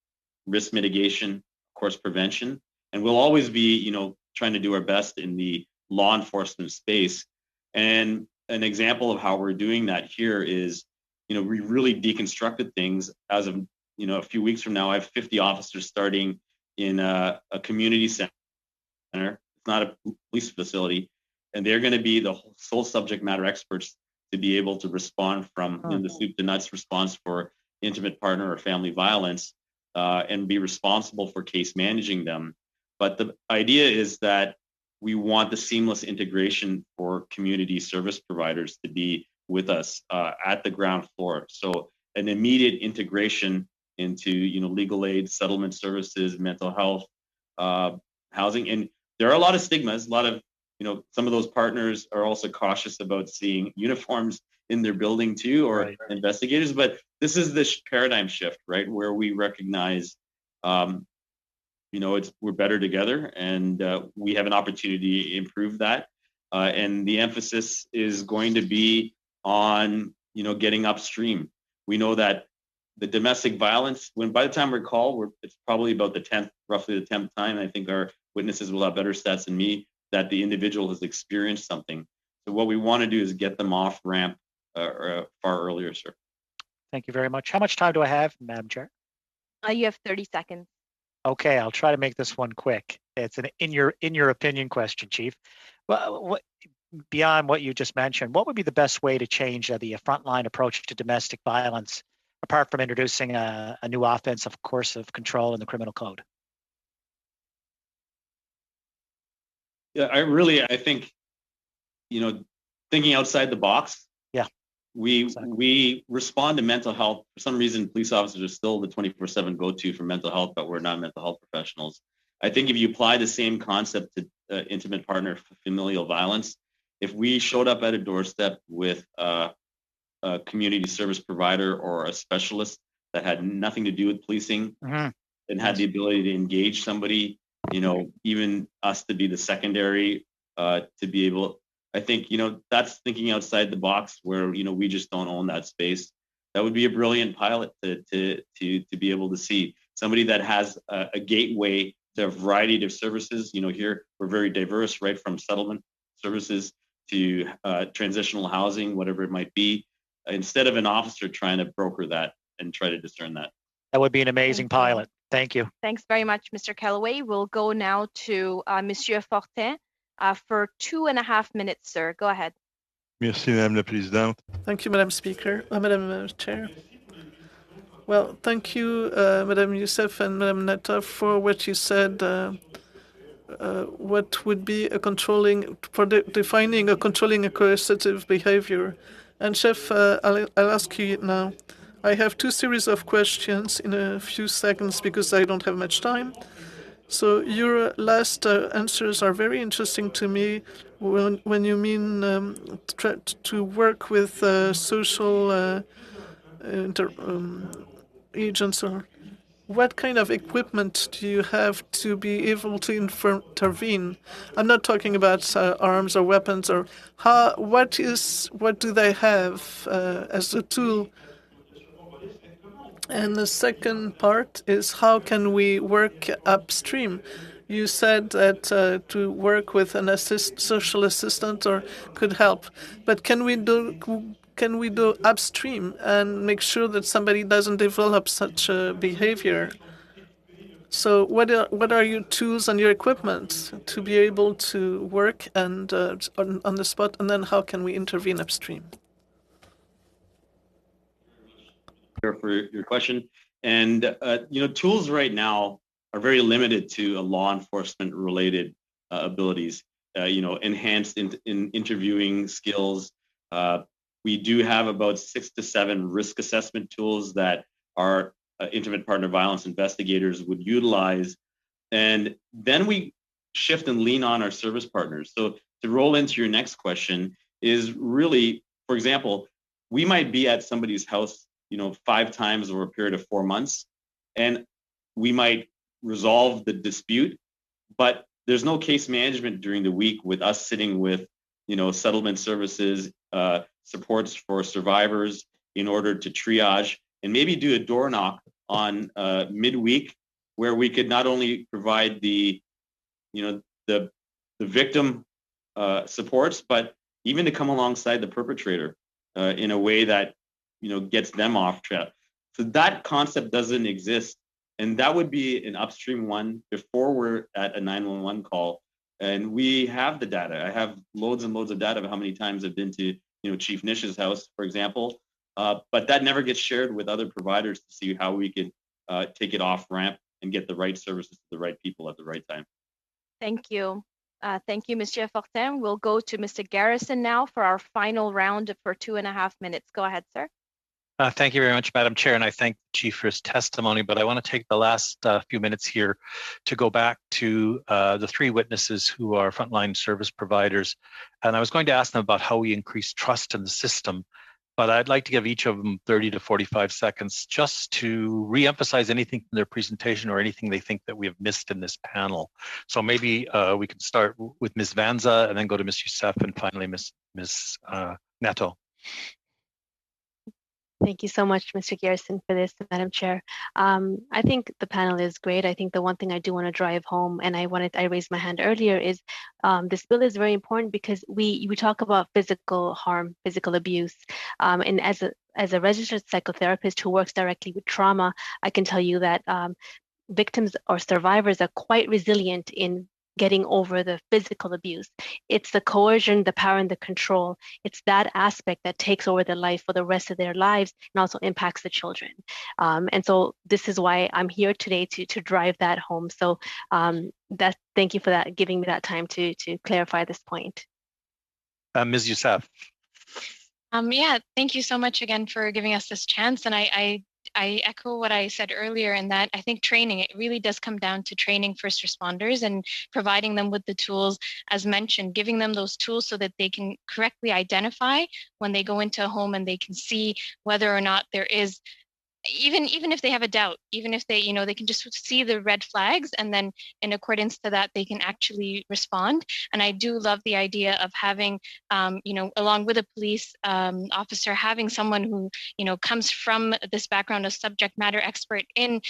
risk mitigation, of course, prevention. And we'll always be, trying to do our best in the law enforcement space. And an example of how we're doing that here is, we really deconstructed things. As of, a few weeks from now, I have 50 officers starting in a community center. It's not a police facility. And they're going to be the sole subject matter experts to be able to respond from the soup to nuts response for intimate partner or family violence and be responsible for case managing them. But the idea is that we want the seamless integration for community service providers to be with us at the ground floor. So an immediate integration into, legal aid, settlement services, mental health, housing. And there are a lot of stigmas, a lot of, some of those partners are also cautious about seeing uniforms in their building too, or investigators. But this is this paradigm shift, right? Where we recognize, we're better together, and we have an opportunity to improve that. and the emphasis is going to be on, getting upstream. We know that the domestic violence, by the time we call, it's probably about roughly the 10th time. I think our witnesses will have better stats than me that the individual has experienced something. So what we want to do is get them off ramp far earlier, sir. Thank you very much. How much time do I have, Madam Chair? You have 30 seconds. Okay, I'll try to make this one quick. It's an in your opinion question, Chief. Well, beyond what you just mentioned, what would be the best way to change the frontline approach to domestic violence, apart from introducing a new offensive course of control in the criminal code? Yeah, I think, thinking outside the box. Yeah. We respond to mental health. For some reason, police officers are still the 24/7 go-to for mental health, but we're not mental health professionals. I think if you apply the same concept to intimate partner familial violence, if we showed up at a doorstep with a community service provider or a specialist that had nothing to do with policing and had the ability to engage somebody, even us to be the secondary, to be able, I think, that's thinking outside the box where, we just don't own that space. That would be a brilliant pilot to be able to see somebody that has a gateway to a variety of services. Here we're very diverse, right from settlement services to transitional housing, whatever it might be, instead of an officer trying to broker that and try to discern that. That would be an amazing pilot. Thank you. Thanks very much, Mr. Calloway. We'll go now to Monsieur Fortin for 2.5 minutes, sir. Go ahead. Merci, Madame la Présidente. Thank you, Madam Speaker, Madam Chair. Well, thank you, Madam Youssef and Madam Netta, for what you said. What would be defining a controlling a coercive behavior. And Chef, I'll ask you now. I have 2 series of questions in a few seconds because I don't have much time. So your last answers are very interesting to me when you mean to work with social agents. Or what kind of equipment do you have to be able to intervene? I'm not talking about arms or weapons, or what do they have as a tool? And the second part is, how can we work upstream? You said that to work with an social assistant could help, but can we do upstream and make sure that somebody doesn't develop such a behavior? So what are your tools and your equipment to be able to work and on the spot, and then how can we intervene upstream? For your question. And, tools right now are very limited to law enforcement related abilities, enhanced in interviewing skills. We do have about 6 to 7 risk assessment tools that our intimate partner violence investigators would utilize. And then we shift and lean on our service partners. So to roll into your next question is really, for example, we might be at somebody's house 5 times over a period of 4 months, and we might resolve the dispute, but there's no case management during the week with us sitting with, settlement services, supports for survivors in order to triage and maybe do a door knock on midweek, where we could not only provide the victim supports, but even to come alongside the perpetrator in a way that gets them off track. So that concept doesn't exist. And that would be an upstream one before we're at a 911 call. And we have the data. I have loads and loads of data of how many times I've been to, Chief Nish's house, for example. But that never gets shared with other providers to see how we could take it off ramp and get the right services to the right people at the right time. Thank you. Thank you, Mr. Fortin. We'll go to Mr. Garrison now for our final round for 2.5 minutes. Go ahead, sir. Thank you very much, Madam Chair, and I thank the Chief for his testimony, but I want to take the last few minutes here to go back to the 3 witnesses who are frontline service providers, and I was going to ask them about how we increase trust in the system but I'd like to give each of them 30 to 45 seconds just to re-emphasize anything from their presentation or anything they think that we have missed in this panel. So maybe we can start with Ms. Vanza and then go to Ms. Youssef and finally Ms. Neto. Thank you so much, Mr. Garrison, for this, Madam Chair. I think the panel is great. I think the one thing I do want to drive home, and I raised my hand earlier, is this bill is very important because we talk about physical harm, physical abuse, and as a registered psychotherapist who works directly with trauma, I can tell you that victims or survivors are quite resilient in getting over the physical abuse. It's the coercion, the power, and the control. It's that aspect that takes over their life for the rest of their lives and also impacts the children. And so this is why I'm here today to drive that home. So thank you for that, giving me that time to clarify this point. Ms. Youssef. Yeah, thank you so much again for giving us this chance. And I echo what I said earlier in that I think training, it really does come down to training first responders and providing them with the tools, as mentioned, giving them those tools so that they can correctly identify when they go into a home and they can see whether or not there is, even if they have a doubt, even if they, they can just see the red flags, and then in accordance to that, they can actually respond. And I do love the idea of having, along with a police officer, having someone who, comes from this background, a subject matter expert in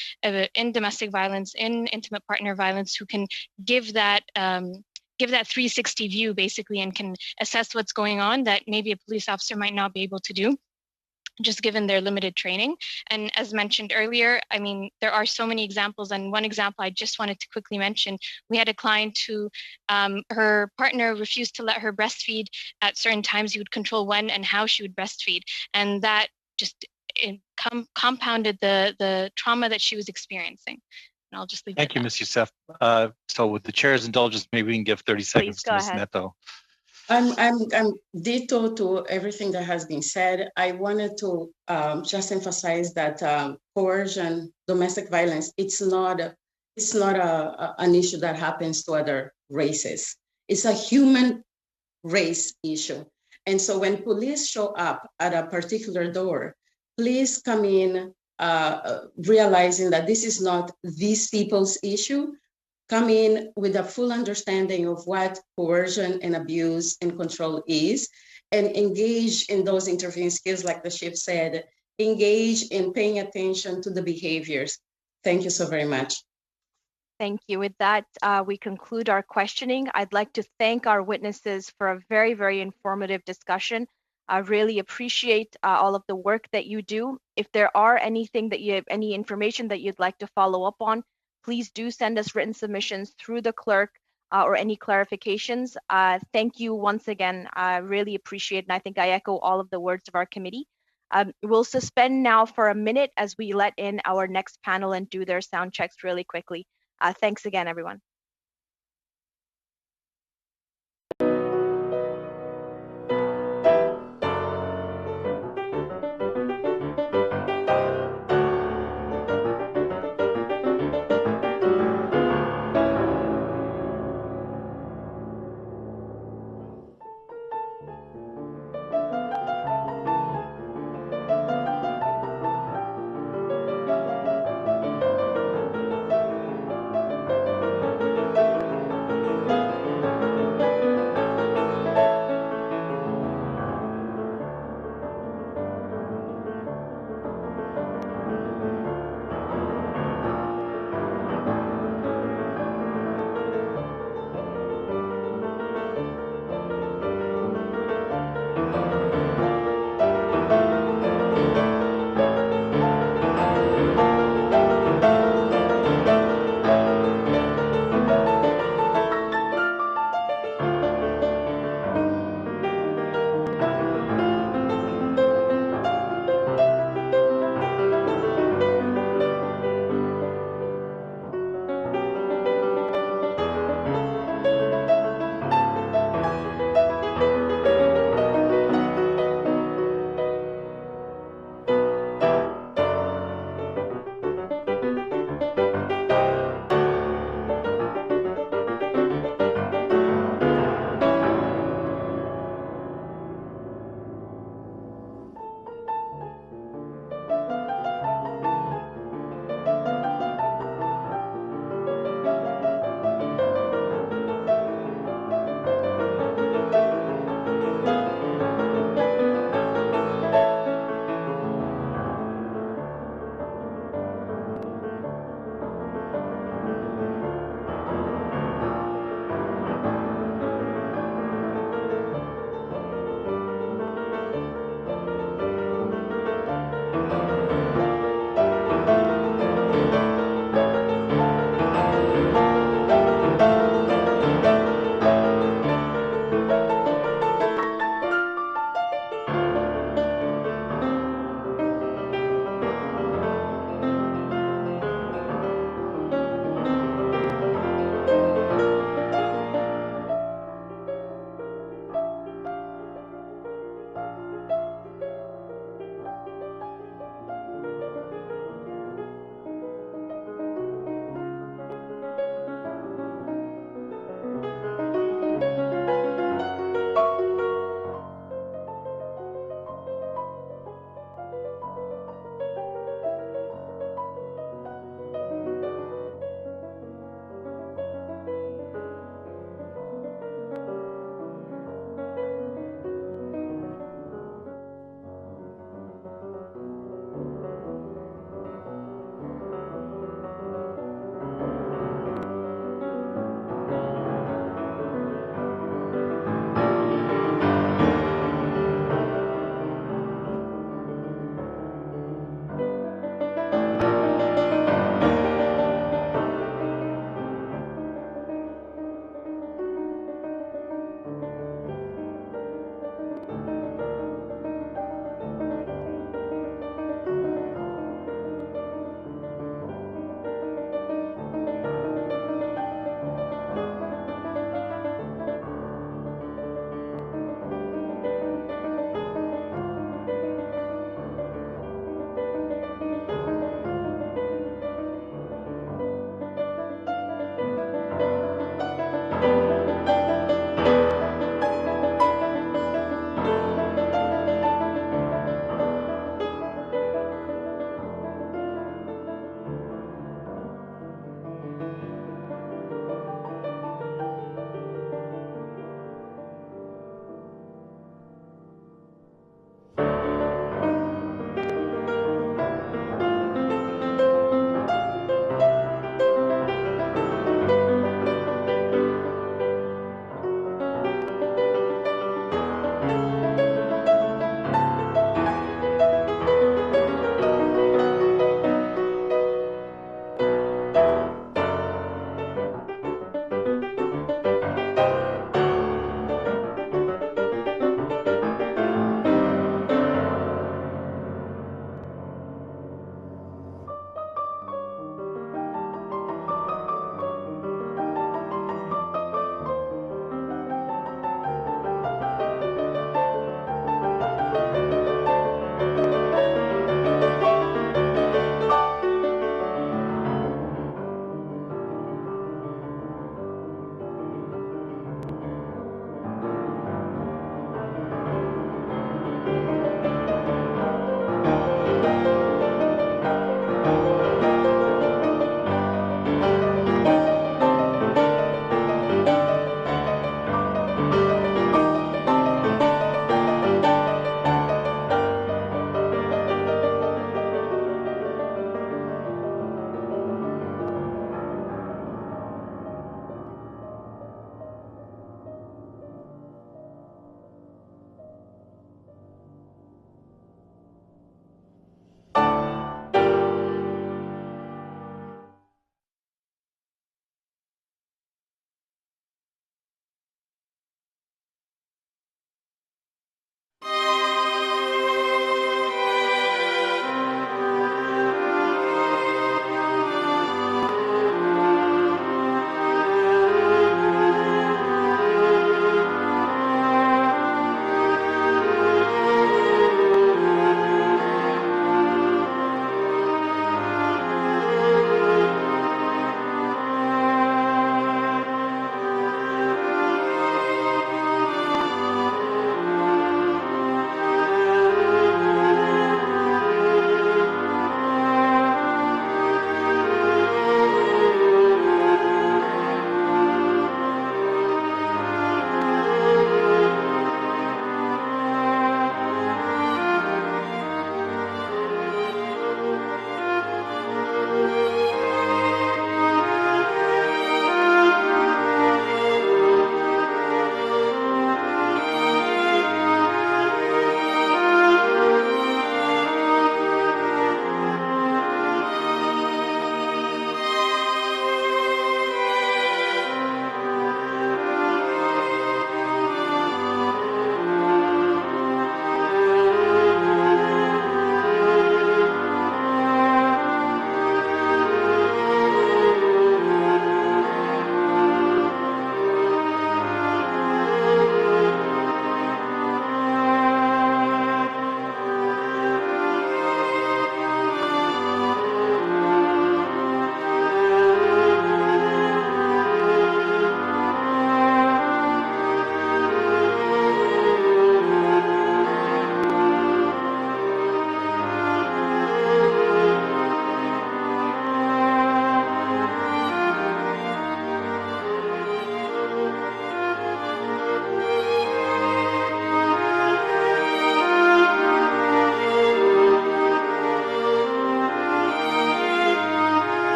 domestic violence, in intimate partner violence, who can give that 360 view basically, and can assess what's going on that maybe a police officer might not be able to do, just given their limited training. And as mentioned earlier, I mean, there are so many examples. And one example I just wanted to quickly mention, we had a client who, her partner refused to let her breastfeed at certain times. He would control when and how she would breastfeed. And that just compounded the trauma that she was experiencing. And I'll just leave it at that. Thank you, Ms. Youssef. So with the chair's indulgence, maybe we can give 30 seconds to Ms. Neto. I'm ditto to everything that has been said. I wanted to just emphasize that coercion, domestic violence, it's not an issue that happens to other races. It's a human race issue. And so when police show up at a particular door, please come in realizing that this is not these people's issue. Come in with a full understanding of what coercion and abuse and control is, and engage in those intervening skills, like the chief said, engage in paying attention to the behaviors. Thank you so very much. Thank you. With that, we conclude our questioning. I'd like to thank our witnesses for a very, very informative discussion. I really appreciate all of the work that you do. If there are any information that you'd like to follow up on, please do send us written submissions through the clerk or any clarifications. Thank you once again. I really appreciate it, and I think I echo all of the words of our committee. We'll suspend now for a minute as we let in our next panel and do their sound checks really quickly. Thanks again, everyone.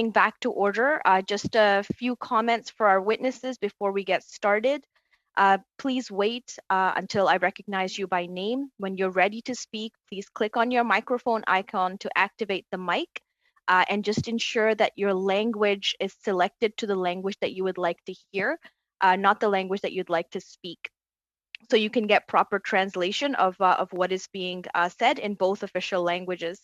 meeting back to order. Just a few comments for our witnesses before we get started. Please wait until I recognize you by name. When you're ready to speak, please click on your microphone icon to activate the mic, and just ensure that your language is selected to the language that you would like to hear, not the language that you'd like to speak. So you can get proper translation of what is being said in both official languages.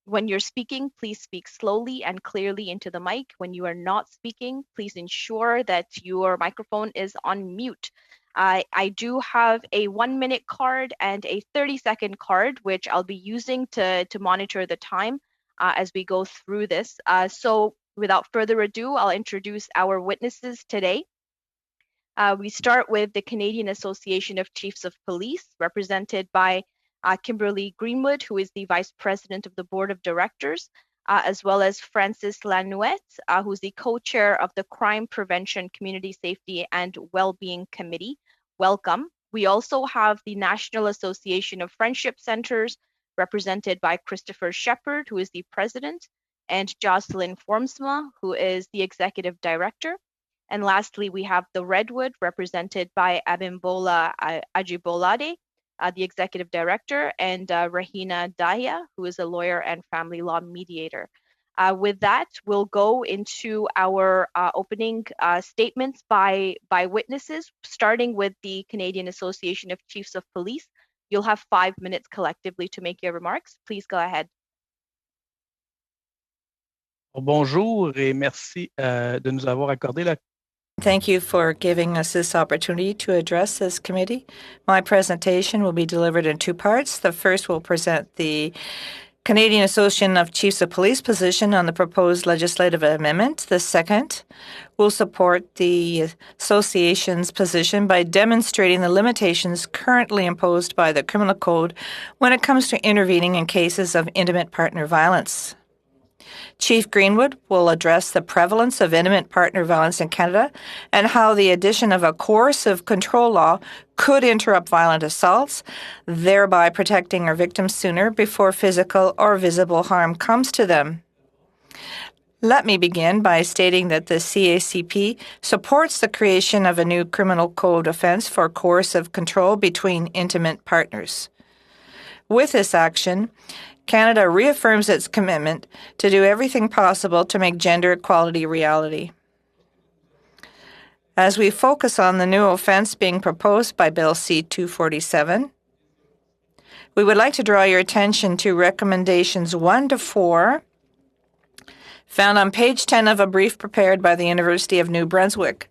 When you're speaking, please speak slowly and clearly into the mic. When you are not speaking, please ensure that your microphone is on mute. I do have a 1-minute card and a 30-second card, which I'll be using to monitor the time as we go through this. So without further ado, I'll introduce our witnesses today. We start with the Canadian Association of Chiefs of Police, represented by Kimberly Greenwood, who is the Vice President of the Board of Directors, as well as Francis Lanouette, who's the co-chair of the Crime Prevention, Community Safety and Wellbeing Committee. Welcome. We also have the National Association of Friendship Centers, represented by Christopher Shepherd, who is the President, and Jocelyn Formsma, who is the Executive Director. And lastly, we have the Redwood, represented by Abimbola Ajibolade, the Executive Director, and Rahina Dahia, who is a lawyer and family law mediator. With that, we'll go into our opening statements by witnesses, starting with the Canadian Association of Chiefs of Police. You'll have 5 minutes collectively to make your remarks. Please go ahead. Bonjour et merci de nous avoir accordé la. Thank you for giving us this opportunity to address this committee. My presentation will be delivered in 2 parts. The first will present the Canadian Association of Chiefs of Police position on the proposed legislative amendment. The second will support the association's position by demonstrating the limitations currently imposed by the Criminal Code when it comes to intervening in cases of intimate partner violence. Chief Greenwood will address the prevalence of intimate partner violence in Canada and how the addition of a coercive control law could interrupt violent assaults, thereby protecting our victims sooner before physical or visible harm comes to them. Let me begin by stating that the CACP supports the creation of a new criminal code offense for coercive control between intimate partners. With this action, Canada reaffirms its commitment to do everything possible to make gender equality a reality. As we focus on the new offense being proposed by Bill C-247, we would like to draw your attention to recommendations 1 to 4, found on page 10 of a brief prepared by the University of New Brunswick.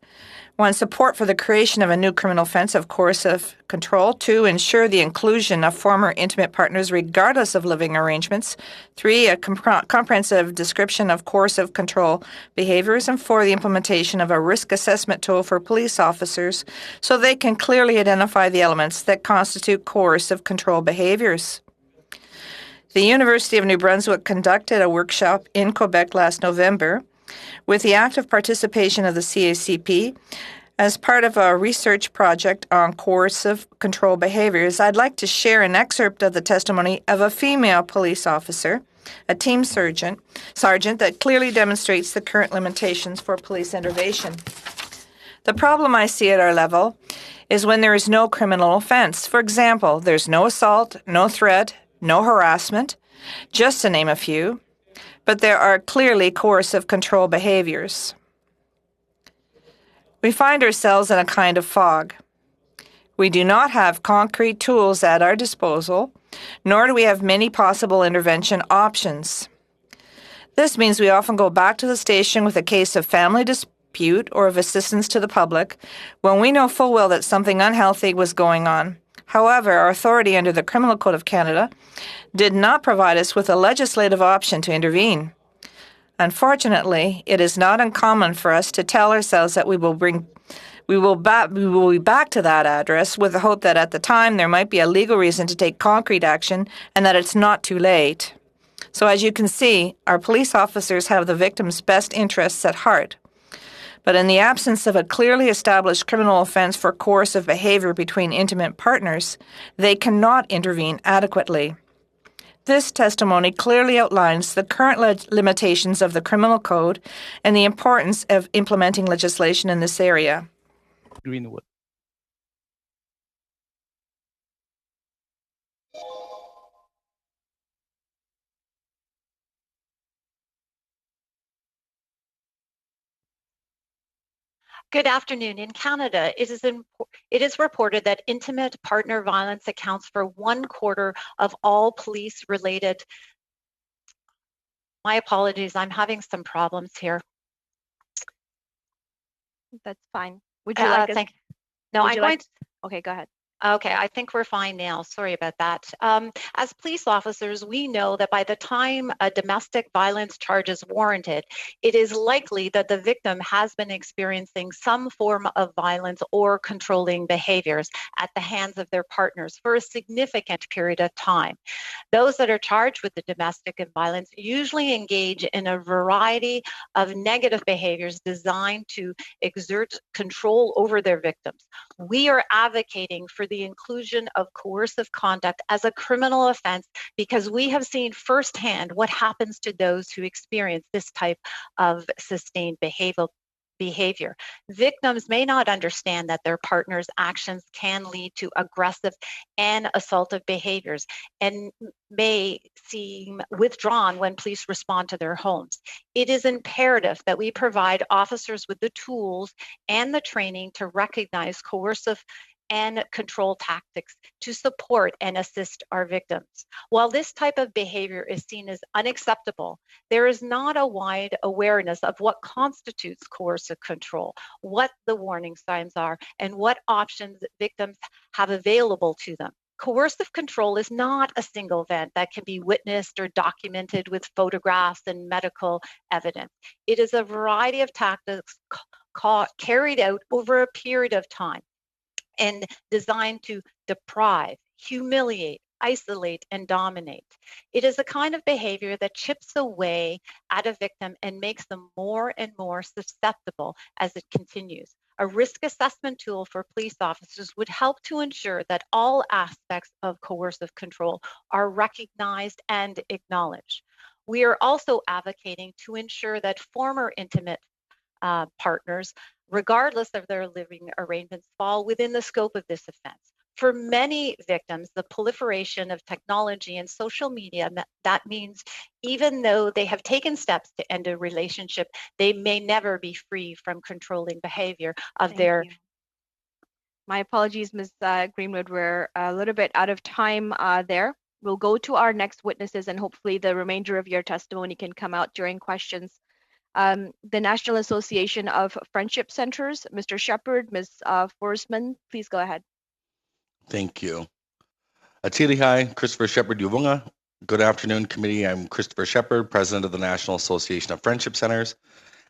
1, support for the creation of a new criminal offense of coercive control. 2, ensure the inclusion of former intimate partners regardless of living arrangements. 3, a comprehensive description of coercive control behaviors. And 4, the implementation of a risk assessment tool for police officers so they can clearly identify the elements that constitute coercive control behaviors. The University of New Brunswick conducted a workshop in Quebec last November with the active participation of the CACP as part of a research project on coercive control behaviors. I'd like to share an excerpt of the testimony of a female police officer, a team sergeant that clearly demonstrates the current limitations for police intervention. The problem I see at our level is when there is no criminal offense. For example, there's no assault, no threat, no harassment, just to name a few. But there are clearly coercive control behaviors. We find ourselves in a kind of fog. We do not have concrete tools at our disposal, nor do we have many possible intervention options. This means we often go back to the station with a case of family dispute or of assistance to the public when we know full well that something unhealthy was going on. However, our authority under the Criminal Code of Canada did not provide us with a legislative option to intervene. Unfortunately, it is not uncommon for us to tell ourselves that we will be back to that address with the hope that at the time there might be a legal reason to take concrete action and that it's not too late. So as you can see, our police officers have the victim's best interests at heart. But in the absence of a clearly established criminal offense for coercive behavior between intimate partners, they cannot intervene adequately. This testimony clearly outlines the current limitations of the Criminal Code and the importance of implementing legislation in this area. Greenwood. Good afternoon. In Canada, it is reported that intimate partner violence accounts for 1/4 of all police-related. My apologies, I'm having some problems here. That's fine. Would you like thank No, I'm going to. Okay, go ahead. Okay, I think we're fine now. Sorry about that. As police officers, we know that by the time a domestic violence charge is warranted, it is likely that the victim has been experiencing some form of violence or controlling behaviors at the hands of their partners for a significant period of time. Those that are charged with the domestic violence usually engage in a variety of negative behaviors designed to exert control over their victims. We are advocating for the inclusion of coercive conduct as a criminal offense because we have seen firsthand what happens to those who experience this type of sustained behavior. Victims may not understand that their partner's actions can lead to aggressive and assaultive behaviors and may seem withdrawn when police respond to their homes. It is imperative that we provide officers with the tools and the training to recognize coercive and control tactics to support and assist our victims. While this type of behavior is seen as unacceptable, there is not a wide awareness of what constitutes coercive control, what the warning signs are, and what options victims have available to them. Coercive control is not a single event that can be witnessed or documented with photographs and medical evidence. It is a variety of tactics carried out over a period of time and designed to deprive, humiliate, isolate, and dominate. It is a kind of behavior that chips away at a victim and makes them more and more susceptible as it continues. A risk assessment tool for police officers would help to ensure that all aspects of coercive control are recognized and acknowledged. We are also advocating to ensure that former intimate partners, regardless of their living arrangements, fall within the scope of this offense. For many victims, the proliferation of technology and social media, that means even though they have taken steps to end a relationship, they may never be free from controlling behavior of their. My apologies, Ms. Greenwood. We're a little bit out of time there. We'll go to our next witnesses, and hopefully the remainder of your testimony can come out during questions. The National Association of Friendship Centers, Mr. Shepard, Ms. Forsman, please go ahead. Thank you. Atili, Christopher Shepard Yuvunga. Good afternoon, committee. I'm Christopher Shepard, president of the National Association of Friendship Centers.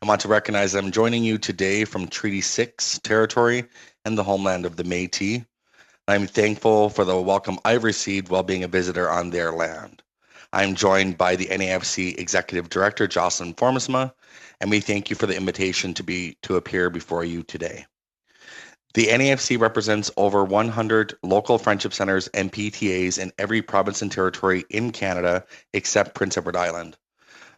I want to recognize I'm joining you today from Treaty 6 territory and the homeland of the Métis. I'm thankful for the welcome I've received while being a visitor on their land. I'm joined by the NAFC Executive Director, Jocelyn Formisma, and we thank you for the invitation to appear before you today. The NAFC represents over 100 local friendship centers and PTAs in every province and territory in Canada except Prince Edward Island.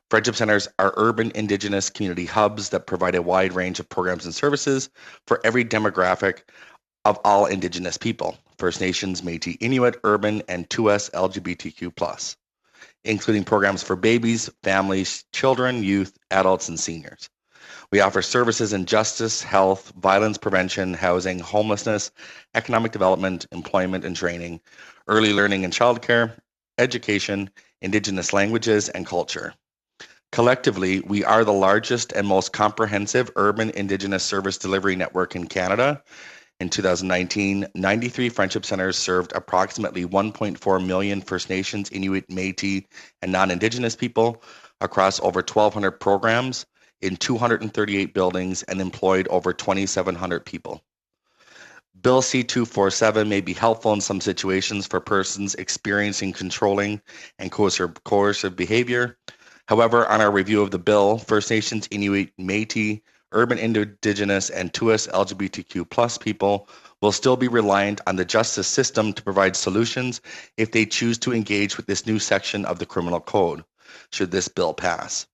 Friendship centers are urban Indigenous community hubs that provide a wide range of programs and services for every demographic of all Indigenous people, First Nations, Métis, Inuit, urban, and 2S LGBTQ+, including programs for babies, families, children, youth, adults, and seniors. We offer services in justice, health, violence prevention, housing, homelessness, economic development, employment and training, early learning and childcare, education, Indigenous languages, and culture. Collectively, we are the largest and most comprehensive urban Indigenous service delivery network in Canada. In 2019, 93 friendship centers served approximately 1.4 million First Nations, Inuit, Métis, and non-Indigenous people across over 1,200 programs in 238 buildings and employed over 2,700 people. Bill C-247 may be helpful in some situations for persons experiencing controlling and coercive behavior. However, on our review of the bill, First Nations, Inuit, Métis, urban indigenous and TUS LGBTQ+ people will still be reliant on the justice system to provide solutions if they choose to engage with this new section of the criminal code, should this bill pass.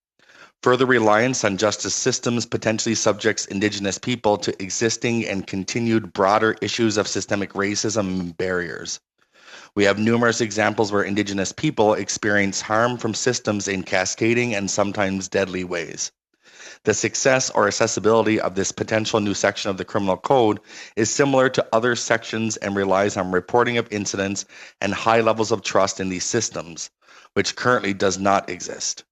Further reliance on justice systems potentially subjects Indigenous people to existing and continued broader issues of systemic racism and barriers. We have numerous examples where Indigenous people experience harm from systems in cascading and sometimes deadly ways. The success or accessibility of this potential new section of the criminal code is similar to other sections and relies on reporting of incidents and high levels of trust in these systems, which currently does not exist.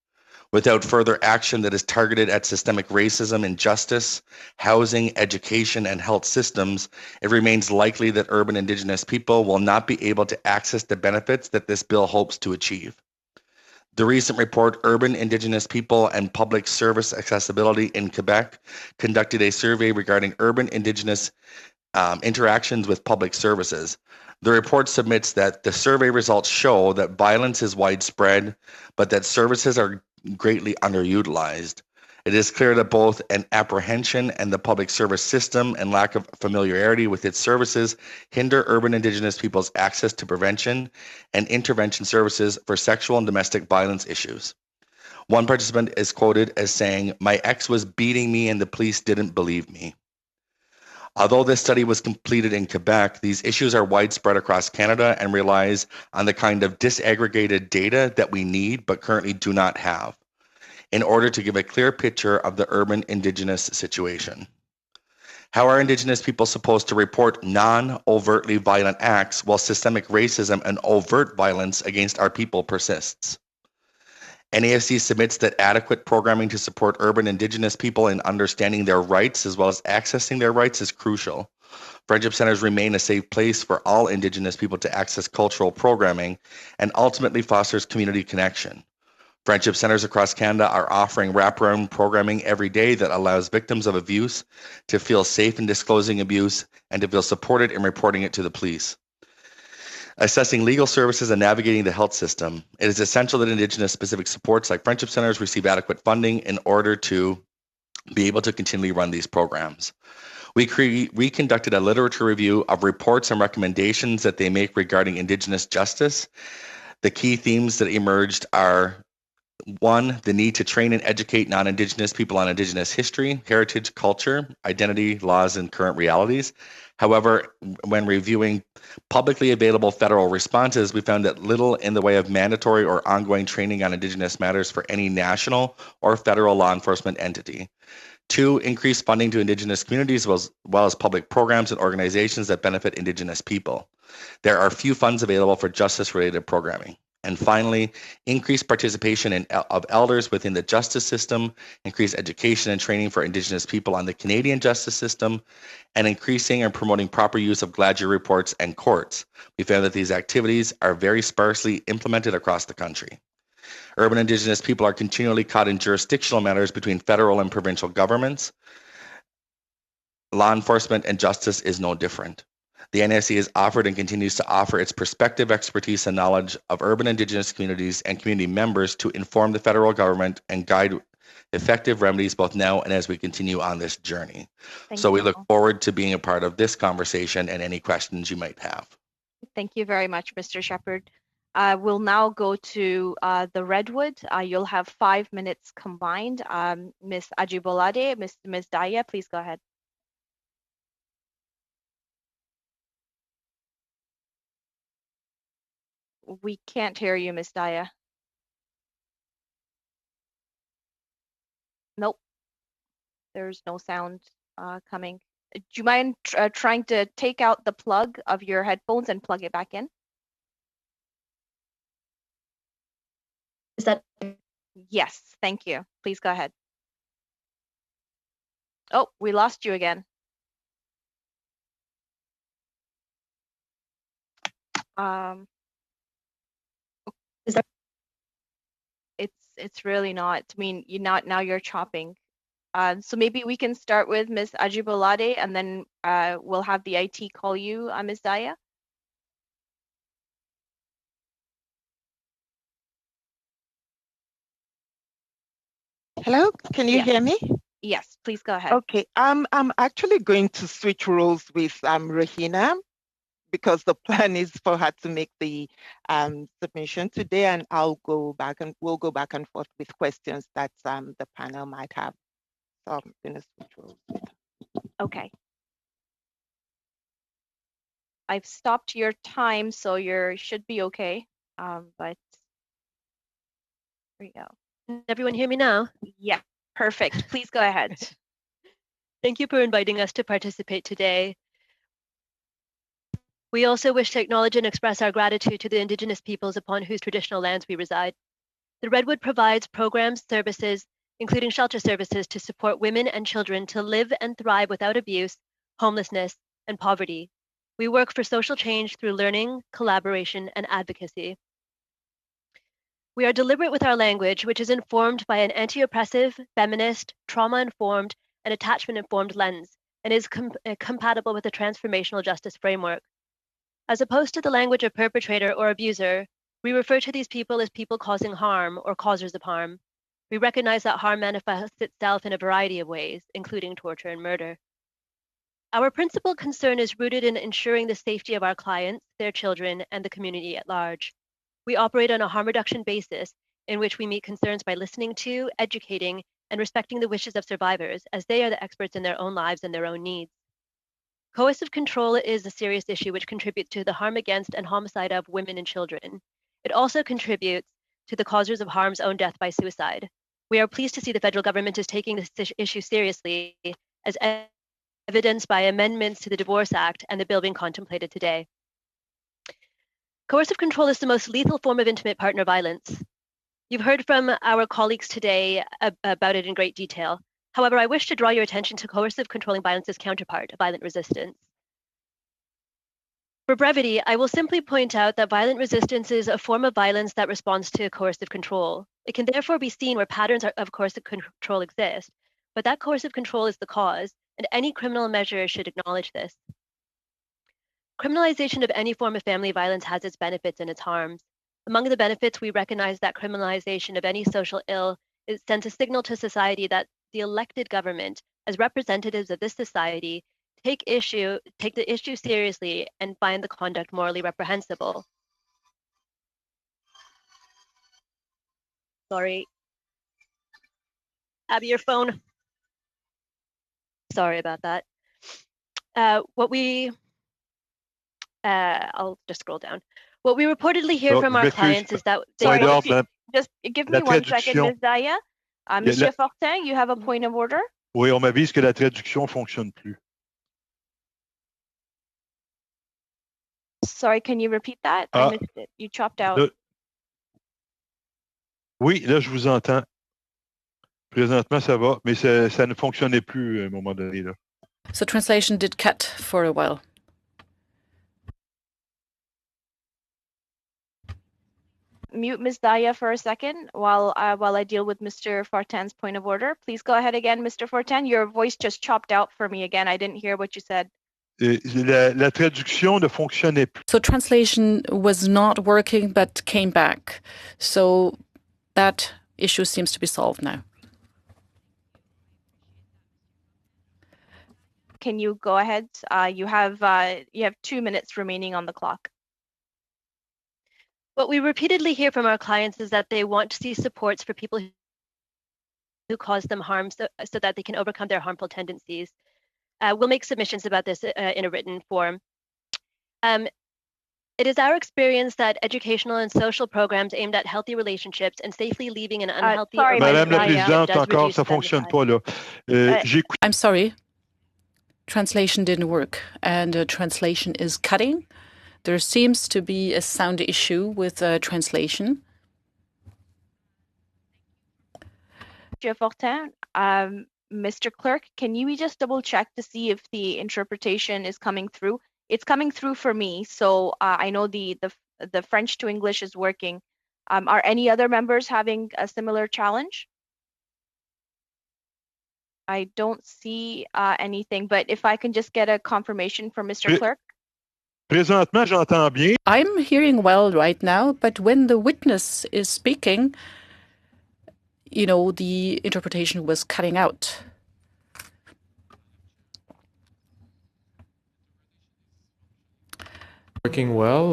Without further action that is targeted at systemic racism in justice, housing, education, and health systems, it remains likely that urban Indigenous people will not be able to access the benefits that this bill hopes to achieve. The recent report, Urban Indigenous People and Public Service Accessibility in Quebec, conducted a survey regarding urban Indigenous interactions with public services. The report submits that the survey results show that violence is widespread, but that services are greatly underutilized. It is clear that both an apprehension and the public service system and lack of familiarity with its services hinder urban Indigenous people's access to prevention and intervention services for sexual and domestic violence issues. One participant is quoted as saying, "My ex was beating me and the police didn't believe me." Although this study was completed in Quebec, these issues are widespread across Canada and relies on the kind of disaggregated data that we need but currently do not have in order to give a clear picture of the urban Indigenous situation. How are Indigenous people supposed to report non-overtly violent acts while systemic racism and overt violence against our people persists? NAFC submits that adequate programming to support urban Indigenous people in understanding their rights as well as accessing their rights is crucial. Friendship centers remain a safe place for all Indigenous people to access cultural programming and ultimately fosters community connection. Friendship centers across Canada are offering wraparound programming every day that allows victims of abuse to feel safe in disclosing abuse and to feel supported in reporting it to the police. Assessing legal services and navigating the health system, it is essential that Indigenous specific supports like Friendship Centers receive adequate funding in order to be able to continually run these programs. We conducted a literature review of reports and recommendations that they make regarding Indigenous justice. The key themes that emerged are: 1, the need to train and educate non-Indigenous people on Indigenous history, heritage, culture, identity, laws, and current realities. However, when reviewing publicly available federal responses, we found that little in the way of mandatory or ongoing training on Indigenous matters for any national or federal law enforcement entity. 2, increased funding to Indigenous communities as well as public programs and organizations that benefit Indigenous people. There are few funds available for justice-related programming. And finally, increased participation of elders within the justice system, increased education and training for Indigenous people on the Canadian justice system, and increasing and promoting proper use of glad jury reports and courts. We found that these activities are very sparsely implemented across the country. Urban Indigenous people are continually caught in jurisdictional matters between federal and provincial governments. Law enforcement and justice is no different. The NAFC has offered and continues to offer its perspective, expertise, and knowledge of urban Indigenous communities and community members to inform the federal government and guide effective remedies both now and as we continue on this journey. So we look forward to being a part of this conversation and any questions you might have. Thank you very much, Mr. Shepherd. We'll now go to the Redwood. You'll have 5 minutes combined. Ms. Ajibolade, Ms. Daya, please go ahead. We can't hear you, Ms. Daya. Nope. There's no sound coming. Do you mind trying to take out the plug of your headphones and plug it back in? Is that? Yes, thank you. Please go ahead. Oh, we lost you again. Is that? It's really not. I mean, now you're chopping. So maybe we can start with Ms. Ajibolade, and then we'll have the IT call you, Ms. Daya. Hello, can you hear me? Yes, please go ahead. Okay, I'm actually going to switch roles with Rahina because the plan is for her to make the submission today, and we'll go back and forth with questions that the panel might have. So I'm going to switch roles with her. Okay. I've stopped your time, so you should be okay. But here we go. Can everyone hear me now? Yeah, perfect. Please go ahead. Thank you for inviting us to participate today. We also wish to acknowledge and express our gratitude to the Indigenous peoples upon whose traditional lands we reside. The Redwood provides programs, services, including shelter services to support women and children to live and thrive without abuse, homelessness, and poverty. We work for social change through learning, collaboration, and advocacy. We are deliberate with our language, which is informed by an anti-oppressive, feminist, trauma-informed, and attachment-informed lens, and is compatible with a transformational justice framework. As opposed to the language of perpetrator or abuser, we refer to these people as people causing harm or causers of harm. We recognize that harm manifests itself in a variety of ways, including torture and murder. Our principal concern is rooted in ensuring the safety of our clients, their children, and the community at large. We operate on a harm reduction basis in which we meet concerns by listening to, educating, and respecting the wishes of survivors, as they are the experts in their own lives and their own needs. Coercive control is a serious issue which contributes to the harm against and homicide of women and children. It also contributes to the causers of harm's own death by suicide. We are pleased to see the federal government is taking this issue seriously, as evidenced by amendments to the Divorce Act and the bill being contemplated today. Coercive control is the most lethal form of intimate partner violence. You've heard from our colleagues today about it in great detail. However, I wish to draw your attention to coercive controlling violence's counterpart, violent resistance. For brevity, I will simply point out that violent resistance is a form of violence that responds to coercive control. It can therefore be seen where patterns of coercive control exist, but that coercive control is the cause, and any criminal measure should acknowledge this. Criminalization of any form of family violence has its benefits and its harms. Among the benefits, we recognize that criminalization of any social ill sends a signal to society that the elected government, as representatives of this society, take the issue seriously and find the conduct morally reprehensible. Sorry. Abby, your phone. Sorry about that. I'll just scroll down. What we reportedly hear from our clients is that they just give me 1 second, Ms. Daya. Monsieur Fortin, you have a point of order? Oui, on m'avise que la traduction fonctionne plus. Sorry, can you repeat that? I missed it. You chopped out. Oui, là, je vous entends. Présentement, ça va, mais ça ne fonctionnait plus à un moment donné, là. So translation did cut for a while. Mute Ms. Daya for a second while I deal with Mr. Fortin's point of order. Please go ahead again, Mr. Fortin. Your voice just chopped out for me again. I didn't hear what you said. La traduction ne fonctionnait plus. So translation was not working but came back. So that issue seems to be solved now. Can you go ahead? You have 2 minutes remaining on the clock. What we repeatedly hear from our clients is that they want to see supports for people who cause them harm so that they can overcome their harmful tendencies. We'll make submissions about this in a written form. It is our experience that educational and social programs aimed at healthy relationships and safely leaving an unhealthy Madame la Présidente, encore, ça fonctionne pas, là. I'm sorry. Translation didn't work, and translation is cutting. There seems to be a sound issue with translation. Mr. Fortin, Mr. Clerk, can you just double check to see if the interpretation is coming through? It's coming through for me, so I know the French to English is working. Are any other members having a similar challenge? I don't see anything, but if I can just get a confirmation from Mr. Clerk. Présentement, j'entends bien. I'm hearing well right now, but when the witness is speaking, the interpretation was cutting out. working well.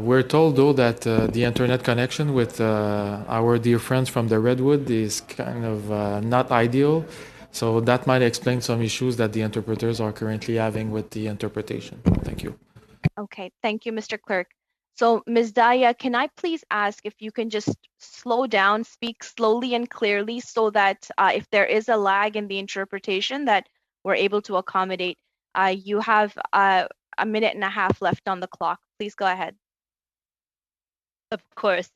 We're told, though, that the internet connection with our dear friends from the Redwood is kind of not ideal. So that might explain some issues that the interpreters are currently having with the interpretation. Thank you. Okay, thank you, Mr. Clerk. So, Ms. Daya, can I please ask if you can just slow down, speak slowly and clearly so that if there is a lag in the interpretation that we're able to accommodate. You have a minute and a half left on the clock. Please go ahead. Of course.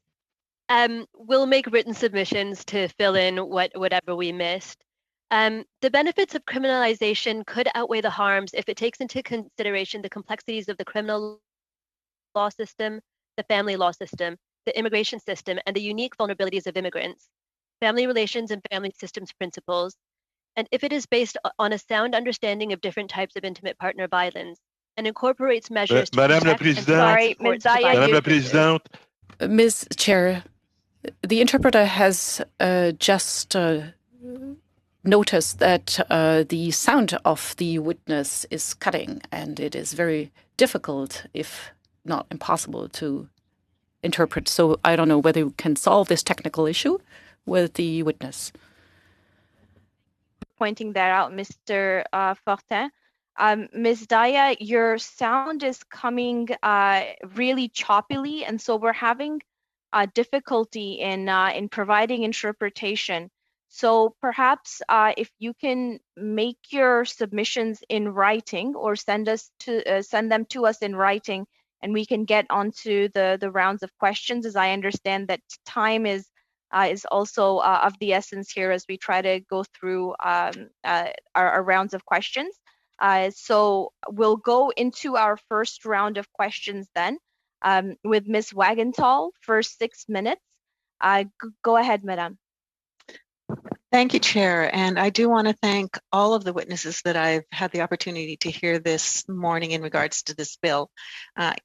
We'll make written submissions to fill in whatever we missed. The benefits of criminalization could outweigh the harms if it takes into consideration the complexities of the criminal law system, the family law system, the immigration system, and the unique vulnerabilities of immigrants, family relations and family systems principles, and if it is based on a sound understanding of different types of intimate partner violence and incorporates measures to Madame la protect and Présidente, provide Ms. Daya, Madame la Présidente. Ms. Chair, the interpreter has just noticed that the sound of the witness is cutting, and it is very difficult, if not impossible, to interpret. So I don't know whether you can solve this technical issue with the witness. Pointing that out, Mr. Fortin. Ms. Daya, your sound is coming really choppily, and so we're having difficulty in providing interpretation. So perhaps if you can make your submissions in writing or send them to us in writing, and we can get onto the rounds of questions, as I understand that time is also of the essence here as we try to go through our rounds of questions. So we'll go into our first round of questions then with Ms. Wagenthal for 6 minutes. Go ahead, Madam. Thank you, Chair. And I do want to thank all of the witnesses that I've had the opportunity to hear this morning in regards to this bill.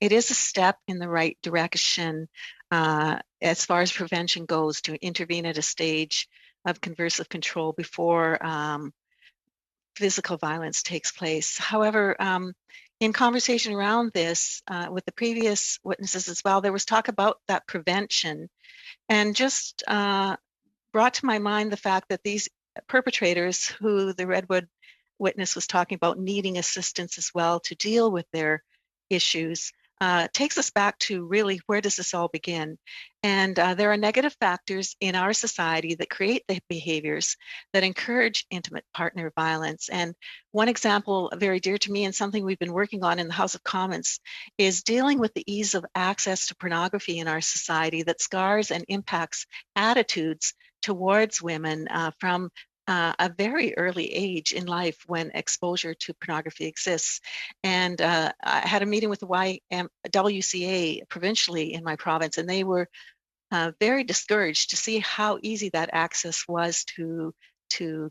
It is a step in the right direction as far as prevention goes, to intervene at a stage of coercive control before physical violence takes place. However, in conversation around this with the previous witnesses as well, there was talk about that prevention, and just brought to my mind the fact that these perpetrators, who the Redwood witness was talking about needing assistance as well to deal with their issues, takes us back to really, where does this all begin? And there are negative factors in our society that create the behaviors that encourage intimate partner violence. And one example very dear to me, and something we've been working on in the House of Commons, is dealing with the ease of access to pornography in our society that scars and impacts attitudes towards women from a very early age in life when exposure to pornography exists. And I had a meeting with the YWCA provincially in my province, and they were very discouraged to see how easy that access was to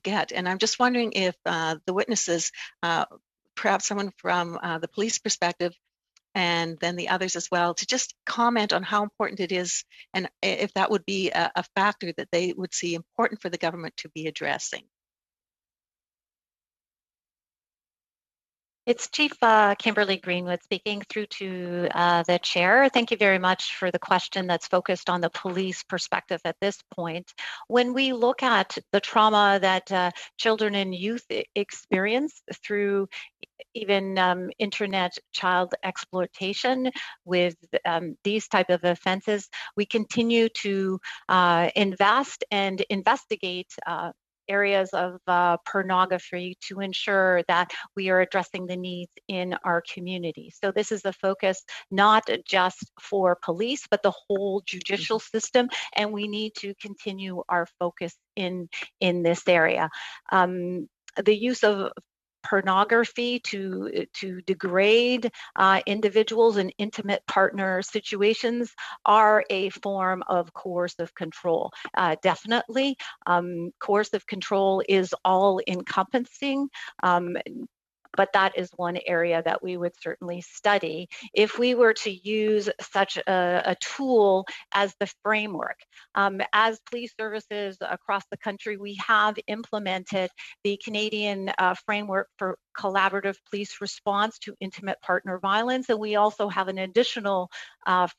get. And I'm just wondering if the witnesses, perhaps someone from the police perspective, and then the others as well, to just comment on how important it is, and if that would be a factor that they would see important for the government to be addressing. It's Chief Kimberly Greenwood speaking through to the chair. Thank you very much for the question that's focused on the police perspective at this point. When we look at the trauma that children and youth experience through even internet child exploitation with these type of offenses, we continue to invest and investigate areas of pornography to ensure that we are addressing the needs in our community. So this is a focus not just for police, but the whole judicial system, and we need to continue our focus in this area. The use of pornography to degrade individuals in intimate partner situations are a form of coercive control. Definitely, coercive control is all encompassing. But that is one area that we would certainly study if we were to use such a tool as the framework. As police services across the country, we have implemented the Canadian framework for collaborative police response to intimate partner violence. And we also have an additional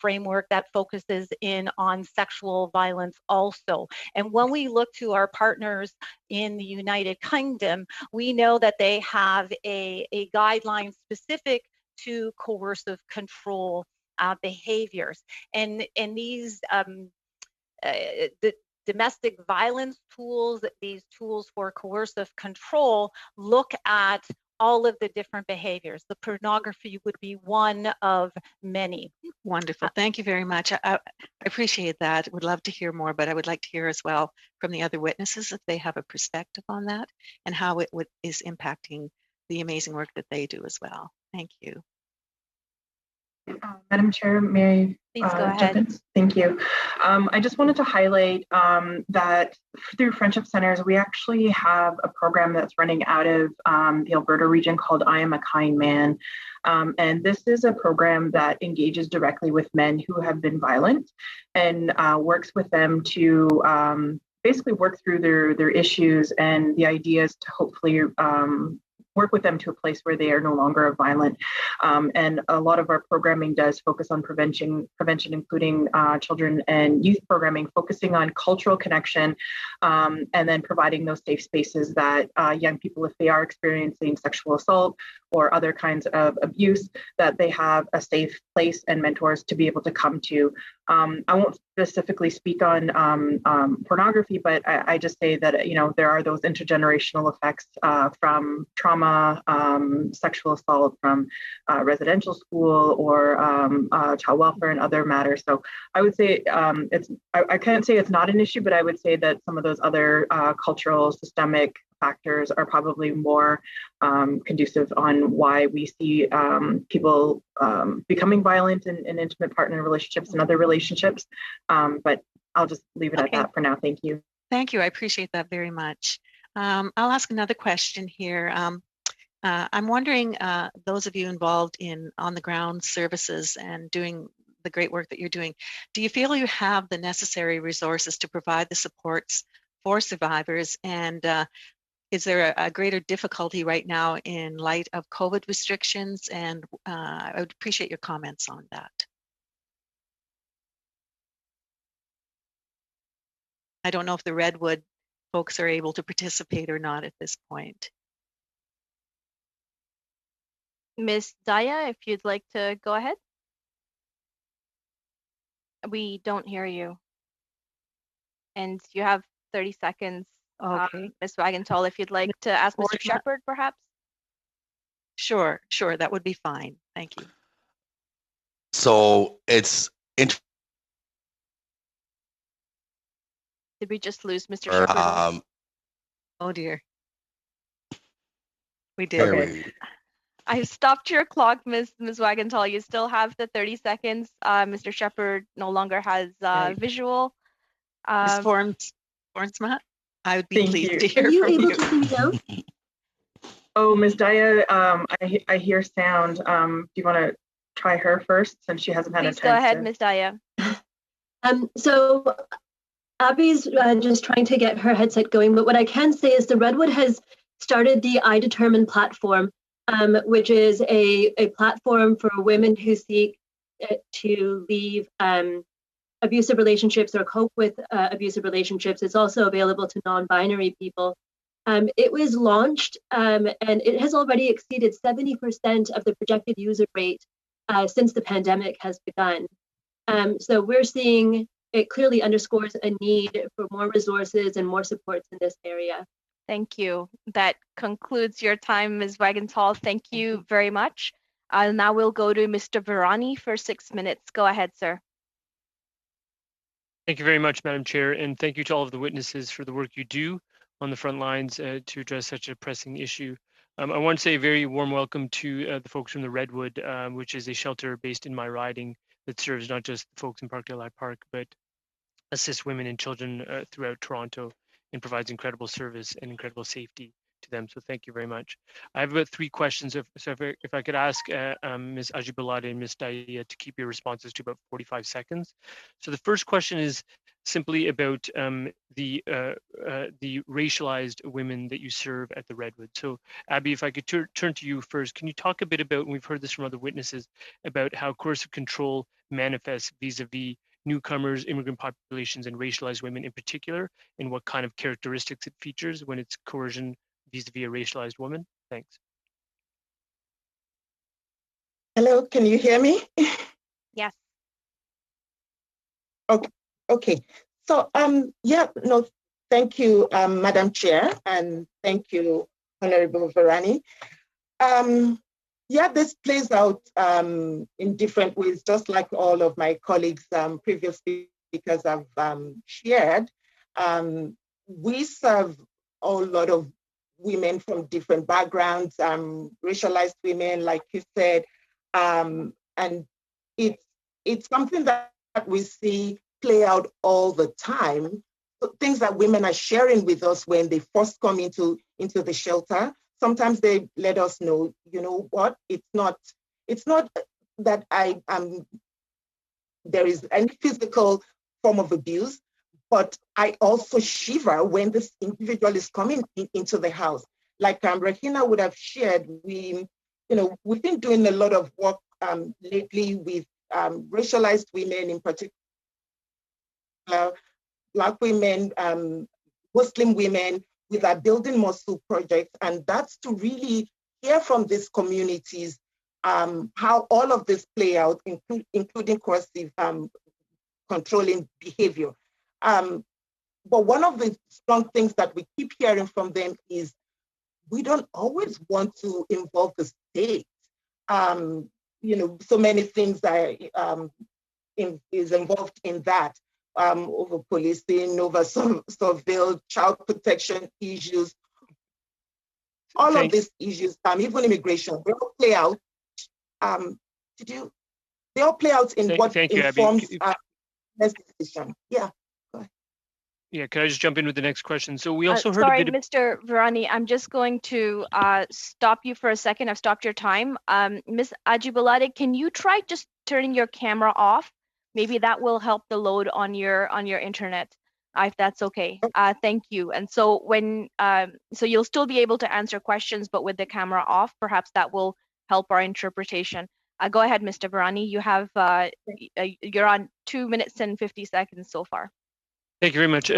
framework that focuses in on sexual violence also. And when we look to our partners in the United Kingdom, we know that they have a guideline specific to coercive control behaviors. And these the domestic violence tools, these tools for coercive control, look at all of the different behaviors. The pornography would be one of many. Wonderful. Thank you very much. I appreciate that. Would love to hear more, but I would like to hear as well from the other witnesses if they have a perspective on that and how it is impacting the amazing work that they do as well. Thank you. Madam Chair, may Please go jump ahead. in? Thank you. I just wanted to highlight that through Friendship Centers, we actually have a program that's running out of the Alberta region called I Am a Kind Man. And this is a program that engages directly with men who have been violent and works with them to basically work through their issues and the ideas to hopefully work with them to a place where they are no longer violent. And a lot of our programming does focus on prevention, including children and youth programming, focusing on cultural connection, and then providing those safe spaces that young people, if they are experiencing sexual assault or other kinds of abuse, that they have a safe place and mentors to be able to come to. I won't specifically speak on pornography, but I just say that, you know, there are those intergenerational effects from trauma, sexual assault, from residential school or child welfare and other matters. So I would say I can't say it's not an issue, but I would say that some of those other cultural systemic factors are probably more conducive on why we see people becoming violent in intimate partner relationships and other relationships. But I'll just leave it at that for now. Thank you. Thank you. I appreciate that very much. I'll ask another question here. I'm wondering, those of you involved in on-the-ground services and doing the great work that you're doing, do you feel you have the necessary resources to provide the supports for survivors? And is there a greater difficulty right now in light of COVID restrictions? And I would appreciate your comments on that. I don't know if the Redwood folks are able to participate or not at this point. Ms. Daya, if you'd like to go ahead. We don't hear you. And you have 30 seconds. Okay. Ms. Wagentall, if you'd like to ask Mr. Shepherd, perhaps? Sure, that would be fine. Thank you. So it's Did we just lose Mr. Shepherd? Oh dear. We did. Okay. I've stopped your clock, Ms. Wagentall. You still have the 30 seconds. Mr. Shepherd no longer has visual. Ms. Fornsma, I would be Thank pleased you. to hear Are you from able you. to hear me now? Oh, Ms. Daya, I hear sound. Do you want to try her first since she hasn't had a chance? Please go ahead, Ms. Daya. So Abby's just trying to get her headset going, but what I can say is the Redwood has started the I Determine platform, which is a platform for women who seek to leave abusive relationships or cope with abusive relationships. It's also available to non-binary people. It was launched and it has already exceeded 70% of the projected user rate since the pandemic has begun. So we're seeing it clearly underscores a need for more resources and more supports in this area. Thank you. That concludes your time, Ms. Wagentall. Thank you very much. Now we'll go to Mr. Virani for 6 minutes. Go ahead, sir. Thank you very much, Madam Chair, and thank you to all of the witnesses for the work you do on the front lines to address such a pressing issue. I want to say a very warm welcome to the folks from the Redwood, which is a shelter based in my riding that serves not just the folks in Parkdale High Park, but assists women and children throughout Toronto and provides incredible service and incredible safety to them. So thank you very much. I have about 3 questions. If I could ask Ms. Ajibalade and Ms. Daya to keep your responses to about 45 seconds. So the first question is, simply about the racialized women that you serve at the Redwood. So Abby, if I could turn to you first, can you talk a bit about, and we've heard this from other witnesses, about how coercive control manifests vis-a-vis newcomers, immigrant populations, and racialized women in particular, and what kind of characteristics it features when it's coercion vis-a-vis a racialized woman? Thanks. Hello, can you hear me? Yes. Okay. So, thank you, Madam Chair, and thank you, Honorable Varani. This plays out in different ways, just like all of my colleagues, previous speakers have shared. We serve a lot of women from different backgrounds, racialized women, like you said, and it's something that we see play out all the time. So things that women are sharing with us when they first come into the shelter. Sometimes they let us know, you know what, it's not that there is any physical form of abuse, but I also shiver when this individual is coming into the house. Like Rahina would have shared, we've been doing a lot of work lately with racialized women, in particular, Black women, Muslim women, with our Building Muscle project, and that's to really hear from these communities how all of this play out, including coercive controlling behavior. But one of the strong things that we keep hearing from them is we don't always want to involve the state. So many things are is involved in that, over policing, over surveillance, child protection issues, all of these issues, even immigration, they all play out. They all play out in what informs this decision. Yeah. Yeah, can I just jump in with the next question? So we also heard sorry, a bit Mr. Varani, I'm just going to stop you for a second. I've stopped your time. Ms. Ajibalade, can you try just turning your camera off? Maybe that will help the load on your internet, if that's okay. Thank you. And so so you'll still be able to answer questions, but with the camera off, perhaps that will help our interpretation. Go ahead, Mr. Varani. You have you're on 2 minutes and 50 seconds so far. Thank you very much.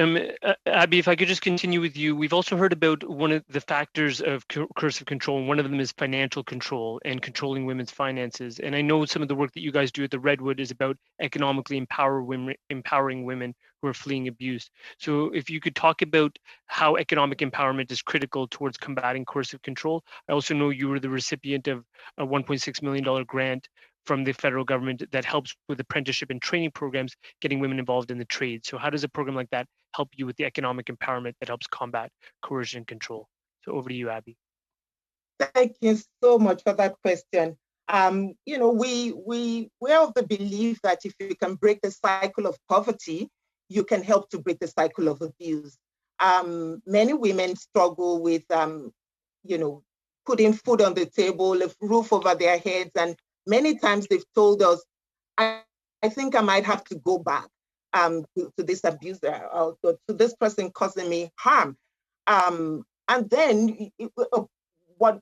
Abby, if I could just continue with you, we've also heard about one of the factors of coercive control, and one of them is financial control and controlling women's finances. And I know some of the work that you guys do at the Redwood is about economically empowering women who are fleeing abuse. So if you could talk about how economic empowerment is critical towards combating coercive control. I also know you were the recipient of a $1.6 million grant from the federal government that helps with apprenticeship and training programs, getting women involved in the trade. So how does a program like that help you with the economic empowerment that helps combat coercion and control? So over to you, Abby. Thank you so much for that question. We're of the belief that if you can break the cycle of poverty, you can help to break the cycle of abuse. Many women struggle with, putting food on the table, a roof over their heads, and many times they've told us, I think I might have to go back to this abuser or to this person causing me harm. And then what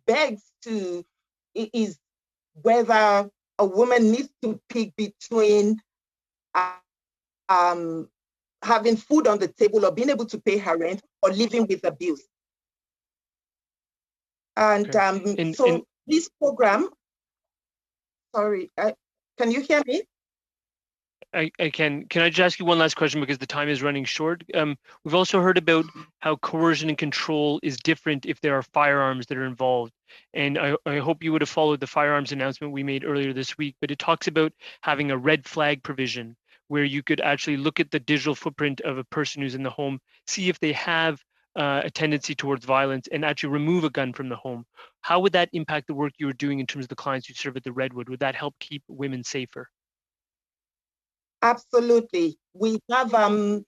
begs to is whether a woman needs to pick between having food on the table or being able to pay her rent or living with abuse. And this program, sorry, can you hear me? I can. Can I just ask you one last question because the time is running short? We've also heard about how coercion and control is different if there are firearms that are involved. And I hope you would have followed the firearms announcement we made earlier this week, but it talks about having a red flag provision where you could actually look at the digital footprint of a person who's in the home, see if they have a tendency towards violence, and actually remove a gun from the home. How would that impact the work you were doing in terms of the clients you serve at the Redwood? Would that help keep women safer? Absolutely. We have a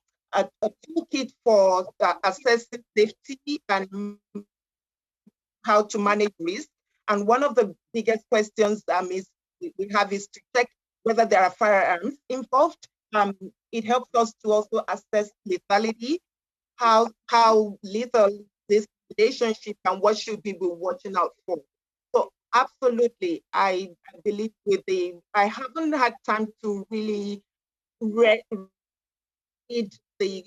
toolkit for assessing safety and how to manage risk. And one of the biggest questions we have is to check whether there are firearms involved. it helps us to also assess lethality, how lethal this relationship and what should we be watching out for. So absolutely, I believe I haven't had time to really read the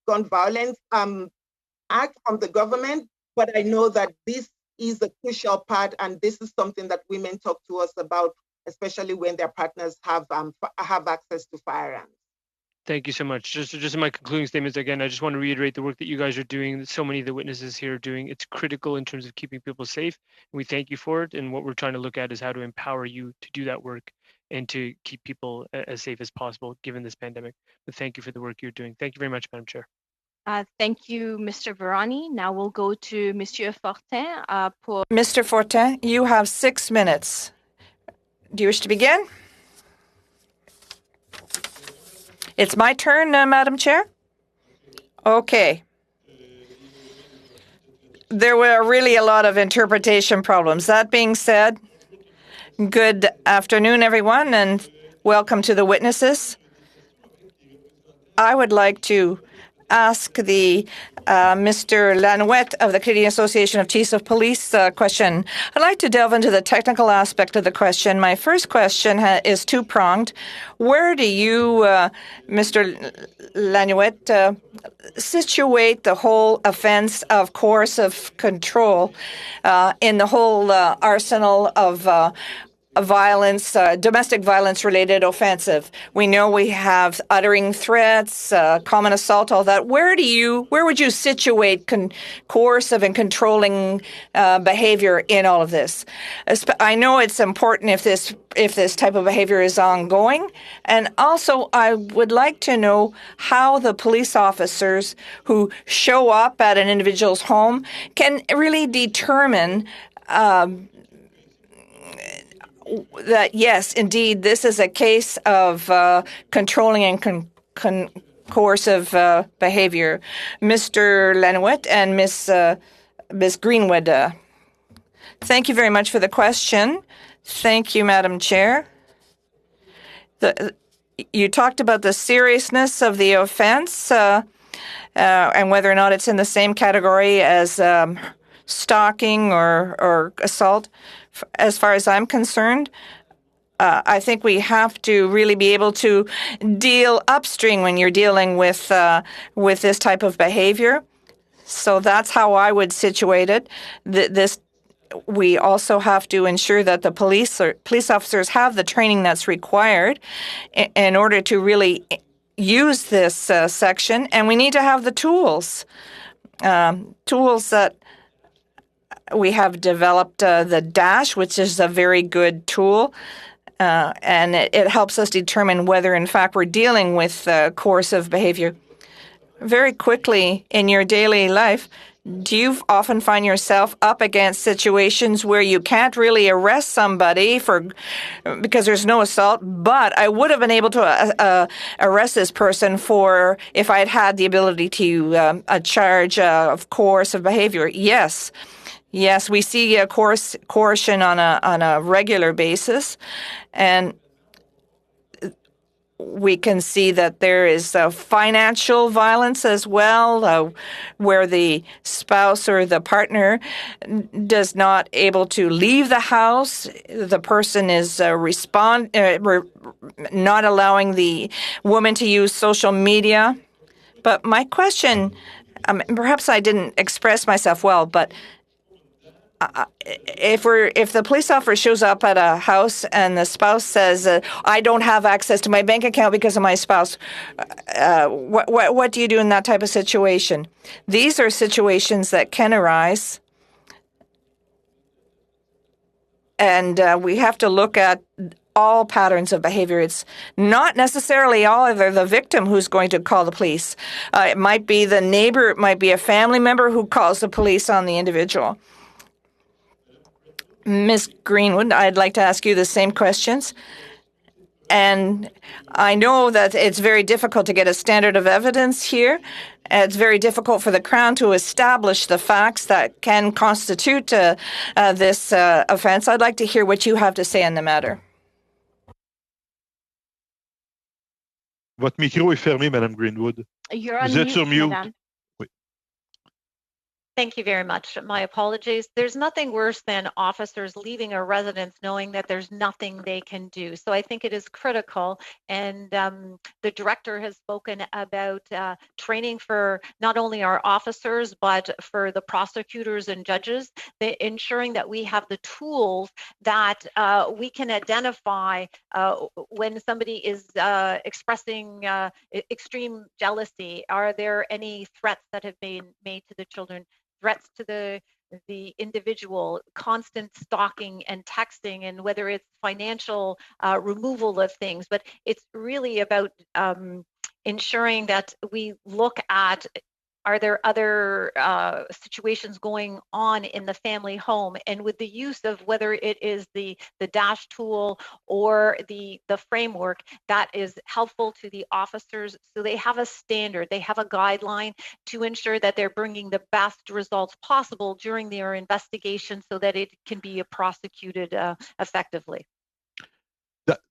gun violence act from the government, but I know that this is a crucial part, and this is something that women talk to us about, especially when their partners have access to firearms. Thank you so much. Just in my concluding statements, again, I just want to reiterate the work that you guys are doing, that so many of the witnesses here are doing. It's critical in terms of keeping people safe, and we thank you for it. And what we're trying to look at is how to empower you to do that work and to keep people as safe as possible given this pandemic. But thank you for the work you're doing. Thank you very much, Madam Chair. Thank you, Mr. Virani. Now we'll go to Monsieur Fortin. Mr. Fortin, you have 6 minutes. Do you wish to begin? It's my turn, Madam Chair? Okay. There were really a lot of interpretation problems. That being said, good afternoon, everyone, and welcome to the witnesses. I would like to ask the Mr. Lanouette of the Canadian Association of Chiefs of Police question. I'd like to delve into the technical aspect of the question. My first question is two-pronged. Where do you, Mr. Lanouette, situate the whole offense of coercive control in the whole arsenal of violence, domestic violence-related offensive? We know we have uttering threats, common assault, all that. Where would you situate coercive and controlling behavior in all of this? I know it's important if this type of behavior is ongoing, and also I would like to know how the police officers who show up at an individual's home can really determine that, yes, indeed, this is a case of controlling and coercive behavior. Mr. Lanouette and Ms. Greenwood, thank you very much for the question. Thank you, Madam Chair. You talked about the seriousness of the offense and whether or not it's in the same category as stalking or assault. As far as I'm concerned, I think we have to really be able to deal upstream when you're dealing with this type of behavior. So that's how I would situate it. We also have to ensure that the police officers have the training that's required in order to really use this section, and we need to have the tools that we have developed. The DASH, which is a very good tool, and it helps us determine whether, in fact, we're dealing with coercive behavior. Very quickly, in your daily life, do you often find yourself up against situations where you can't really arrest somebody because there's no assault, but I would have been able to arrest this person if I had had the ability to a charge of coercive behavior? Yes. Yes, we see coercion on a regular basis, and we can see that there is financial violence as well, where the spouse or the partner does not able to leave the house. The person is not allowing the woman to use social media. But my question, perhaps I didn't express myself well, but if the police officer shows up at a house and the spouse says, I don't have access to my bank account because of my spouse, what do you do in that type of situation? These are situations that can arise, and we have to look at all patterns of behavior. It's not necessarily either the victim who's going to call the police. It might be the neighbor, it might be a family member who calls the police on the individual. Ms. Greenwood, I'd like to ask you the same questions. And I know that it's very difficult to get a standard of evidence here. It's very difficult for the Crown to establish the facts that can constitute this offense. I'd like to hear what you have to say on the matter. Votre micro est fermé, Madame Greenwood. You're Vous on êtes sur mute, mute. madame. Thank you very much. My apologies. There's nothing worse than officers leaving a residence knowing that there's nothing they can do. So I think it is critical. And the director has spoken about training for not only our officers, but for the prosecutors and judges, ensuring that we have the tools that we can identify when somebody is expressing extreme jealousy. Are there any threats that have been made to the children? Threats to the individual, constant stalking and texting, and whether it's financial removal of things. But it's really about ensuring that we look at, are there other situations going on in the family home? And with the use of whether it is the DASH tool or the framework, that is helpful to the officers, so they have a standard, they have a guideline to ensure that they're bringing the best results possible during their investigation so that it can be prosecuted effectively.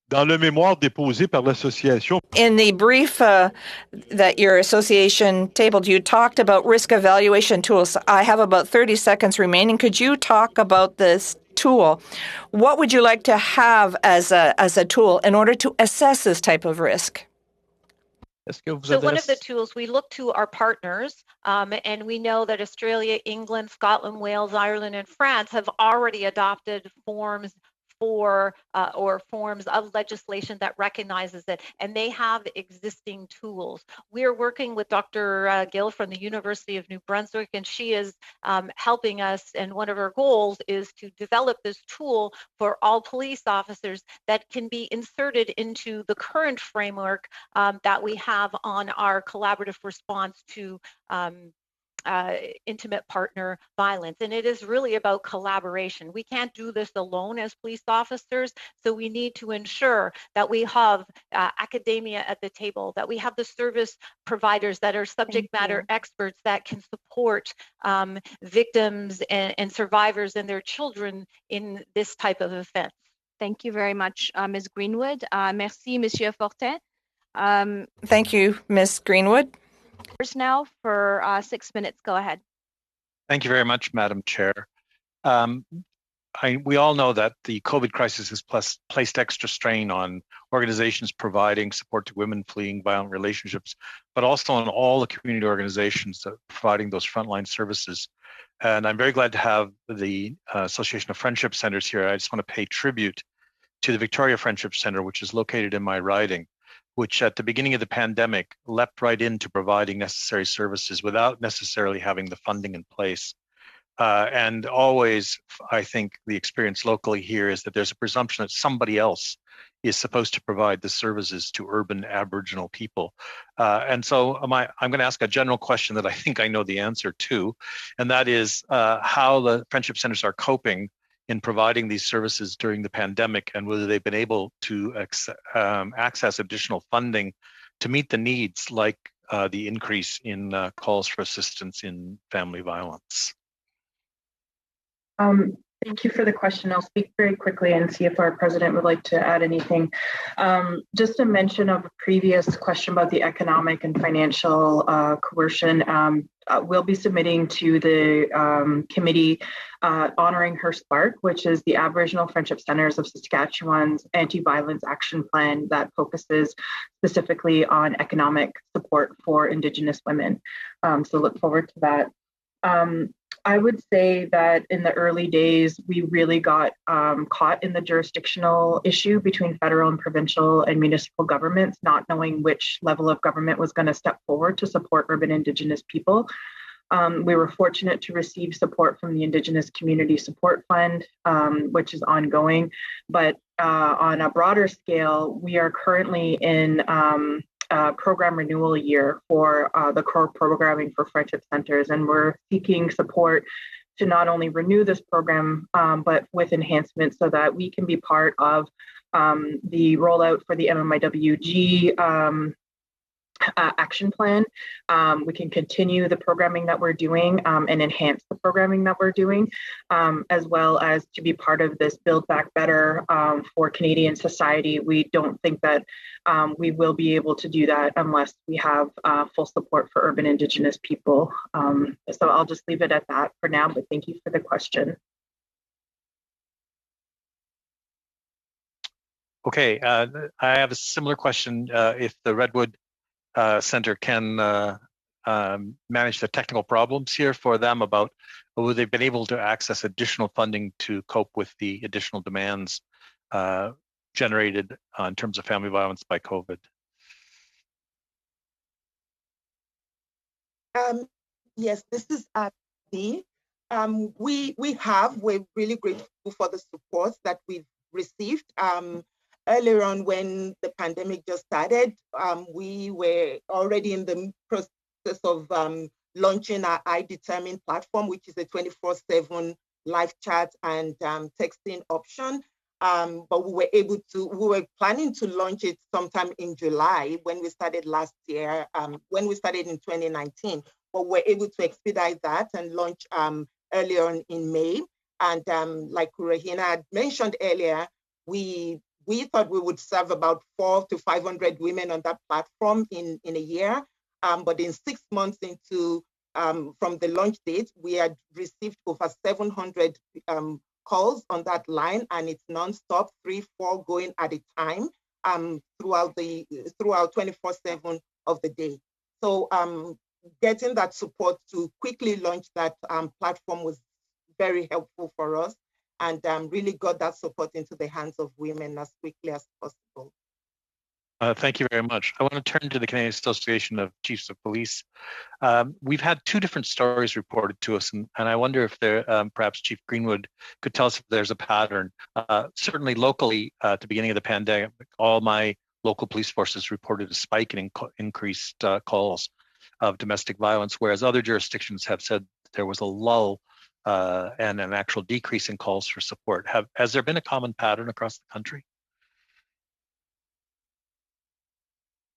Dans le mémoire déposé par l'association. In the brief that your association tabled, you talked about risk evaluation tools. I have about 30 seconds remaining. Could you talk about this tool? What would you like to have as a tool in order to assess this type of risk? So one of the tools, we look to our partners, and we know that Australia, England, Scotland, Wales, Ireland, and France have already adopted forms for or forms of legislation that recognizes it, and they have existing tools. We're working with Dr. Gill from the University of New Brunswick, and she is helping us, and one of her goals is to develop this tool for all police officers that can be inserted into the current framework that we have on our collaborative response to intimate partner violence. And it is really about collaboration. We can't do this alone as police officers, so we need to ensure that we have academia at the table, that we have the service providers that are subject matter experts that can support victims and survivors and their children in this type of offense. Thank you very much, Ms. Greenwood. Merci, Monsieur Fortin. Thank you, Ms. Greenwood. Now for 6 minutes. Go ahead. Thank you very much, Madam Chair. We all know that the COVID crisis has placed extra strain on organizations providing support to women fleeing violent relationships, but also on all the community organizations that are providing those frontline services. And I'm very glad to have the Association of Friendship Centers here. I just want to pay tribute to the Victoria Friendship Center, which is located in my riding, which at the beginning of the pandemic leapt right into providing necessary services without necessarily having the funding in place. And always, I think the experience locally here is that there's a presumption that somebody else is supposed to provide the services to urban Aboriginal people. And so I'm going to ask a general question that I think I know the answer to, and that is how the Friendship Centers are coping in providing these services during the pandemic, and whether they've been able to access additional funding to meet the needs, like the increase in calls for assistance in family violence. Thank you for the question. I'll speak very quickly and see if our president would like to add anything. Just a mention of a previous question about the economic and financial coercion. We'll be submitting to the committee honoring her SPARK, which is the Aboriginal Friendship Centers of Saskatchewan's anti-violence action plan that focuses specifically on economic support for Indigenous women. So look forward to that. I would say that in the early days, we really got caught in the jurisdictional issue between federal and provincial and municipal governments, not knowing which level of government was going to step forward to support urban Indigenous people. We were fortunate to receive support from the Indigenous Community Support Fund, which is ongoing. But on a broader scale, we are currently in program renewal year for the core programming for Friendship Centers, and we're seeking support to not only renew this program, but with enhancements so that we can be part of the rollout for the MMIWG action plan, we can continue the programming that we're doing and enhance the programming that we're doing, as well as to be part of this Build Back Better for Canadian society. We don't think that we will be able to do that unless we have full support for urban Indigenous people. So I'll just leave it at that for now, but thank you for the question. Okay, I have a similar question. If the Redwood Center can manage the technical problems here for them about whether they've been able to access additional funding to cope with the additional demands generated in terms of family violence by COVID. Yes, this is Abby. We're really grateful for the support that we've received. Earlier on, when the pandemic just started, we were already in the process of launching our iDetermine platform, which is a 24/7 live chat and texting option. But we were planning to launch it sometime in July when we started last year, when we started in 2019, but we're able to expedite that and launch earlier on in May. And like Rahina had mentioned earlier, we thought we would serve about 400 to 500 women on that platform in a year. But in 6 months into from the launch date, we had received over 700 calls on that line, and it's nonstop, 3-4 going at a time throughout 24/7 of the day. So getting that support to quickly launch that platform was very helpful for us, and really got that support into the hands of women as quickly as possible. Thank you very much. I want to turn to the Canadian Association of Chiefs of Police. We've had two different stories reported to us, and I wonder if there, perhaps Chief Greenwood could tell us if there's a pattern. Certainly locally, at the beginning of the pandemic, all my local police forces reported a spike in increased calls of domestic violence, whereas other jurisdictions have said there was a lull and an actual decrease in calls for support. Has there been a common pattern across the country?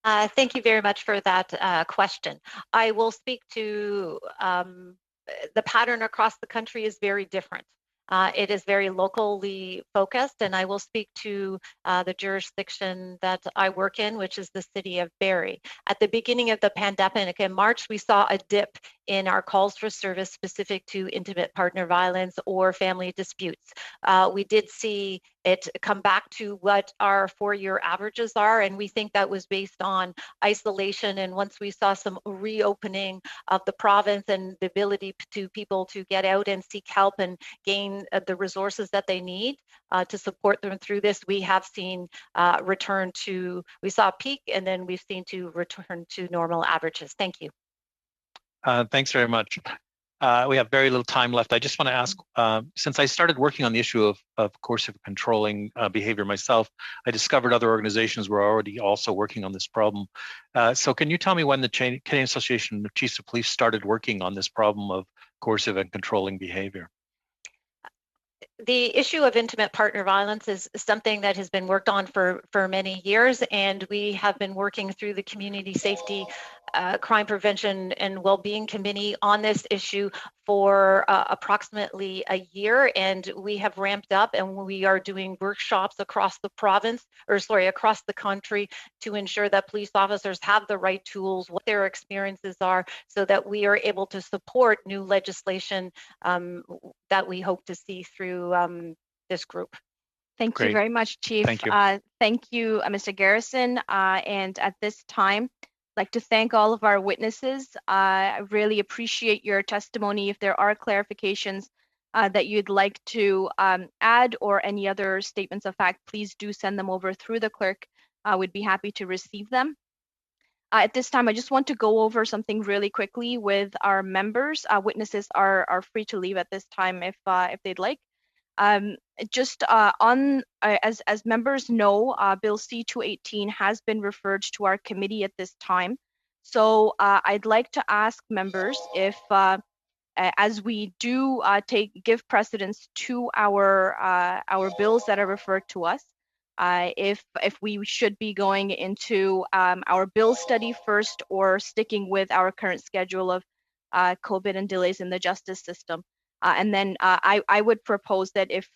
Thank you very much for that question. I will speak to the pattern across the country is very different. It is very locally focused, and I will speak to the jurisdiction that I work in, which is the city of Barrie. At the beginning of the pandemic in March, we saw a dip in our calls for service specific to intimate partner violence or family disputes. We did see it come back to what our 4-year averages are, and we think that was based on isolation. And once we saw some reopening of the province and the ability to people to get out and seek help and gain the resources that they need to support them through this, we have seen we saw a peak, and then we've seen to return to normal averages. Thank you. Thanks very much. We have very little time left. I just want to ask, since I started working on the issue of coercive controlling behavior myself, I discovered other organizations were already also working on this problem. So can you tell me when the Canadian Association of Chiefs of Police started working on this problem of coercive and controlling behavior? The issue of intimate partner violence is something that has been worked on for many years, and we have been working through the Community Safety, Crime Prevention and Wellbeing Committee on this issue for approximately a year, and we have ramped up, and we are doing workshops across the province, across the country, to ensure that police officers have the right tools, what their experiences are, so that we are able to support new legislation that we hope to see through this group. Thank you very much, Chief. Thank you. Thank you, Mr. Garrison. And at this time, I'd like to thank all of our witnesses. I really appreciate your testimony. If there are clarifications that you'd like to add or any other statements of fact, please do send them over through the clerk. We'd be happy to receive them. At this time, I just want to go over something really quickly with our members. Witnesses are free to leave at this time if they'd like. As members know, Bill C-218 has been referred to our committee at this time. So I'd like to ask members if, as we do give precedence to our bills that are referred to us, if we should be going into our bill study first or sticking with our current schedule of COVID and delays in the justice system. And then I would propose that if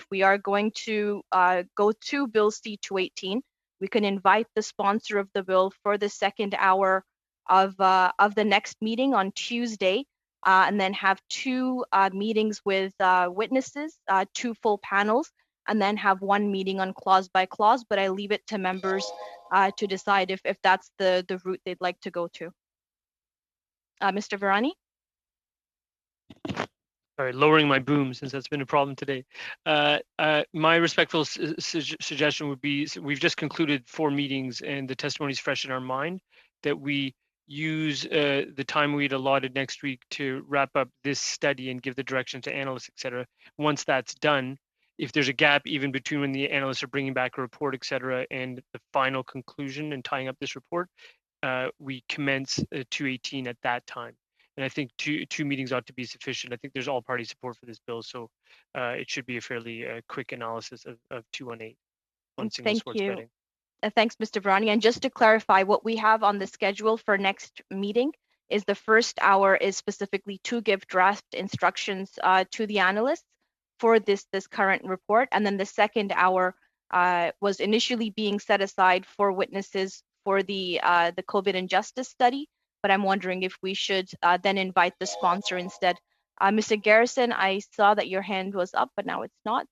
we are going to go to Bill C-218, we can invite the sponsor of the bill for the second hour of the next meeting on Tuesday, and then have two meetings with witnesses, two full panels, and then have one meeting on clause by clause. But I leave it to members to decide if that's the route they'd like to go to. Mr. Virani? Sorry, lowering my boom since that's been a problem today. My respectful suggestion would be, we've just concluded 4 meetings and the testimony is fresh in our mind, that we use the time we'd allotted next week to wrap up this study and give the direction to analysts, et cetera. Once that's done, if there's a gap even between when the analysts are bringing back a report, et cetera, and the final conclusion and tying up this report, we commence 218 at that time. And I think two meetings ought to be sufficient. I think there's all party support for this bill, so it should be a fairly quick analysis of 218 on single sports betting. Thanks, Mr. Virani. And just to clarify, what we have on the schedule for next meeting is the first hour is specifically to give draft instructions to the analysts for this current report, and then the second hour was initially being set aside for witnesses for the COVID and justice study. But I'm wondering if we should then invite the sponsor instead. Mr. Garrison, I saw that your hand was up, but now it's not.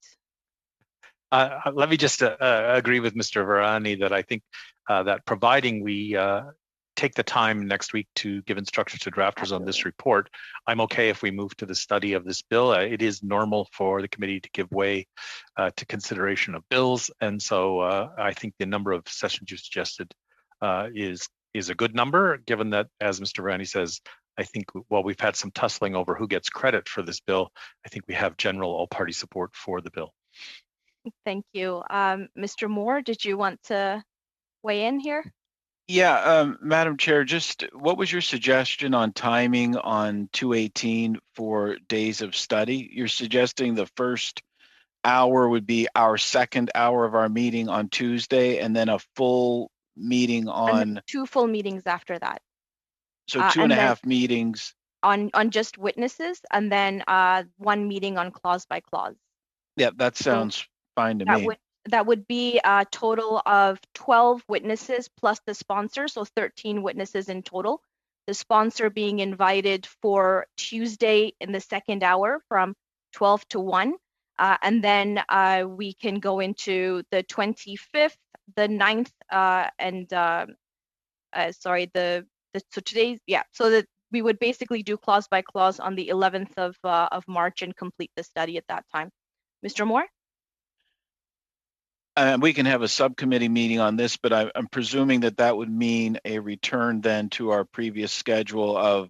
Let me just agree with Mr. Virani that I think that providing we take the time next week to give instructions to drafters on this report, I'm okay if we move to the study of this bill. It is normal for the committee to give way to consideration of bills. And so I think the number of sessions you suggested is a good number, given that, as Mr. Virani says, I think while we've had some tussling over who gets credit for this bill, I think we have general all-party support for the bill. Thank you. Mr. Moore, did you want to weigh in here? Yeah, Madam Chair, just what was your suggestion on timing on 218 for days of study? You're suggesting the first hour would be our second hour of our meeting on Tuesday, and then a full meeting on 2 full meetings after that. So 2.5 meetings on just witnesses, and then 1 meeting on clause by clause. Yeah, that sounds fine to me. That would be a total of 12 witnesses plus the sponsor, so 13 witnesses in total. The sponsor being invited for Tuesday in the second hour from 12 to 1. And then we can go into the 25th, the 9th, so today's, so that we would basically do clause by clause on the 11th of March and complete the study at that time. Mr. Moore? We can have a subcommittee meeting on this, but I'm presuming that would mean a return then to our previous schedule of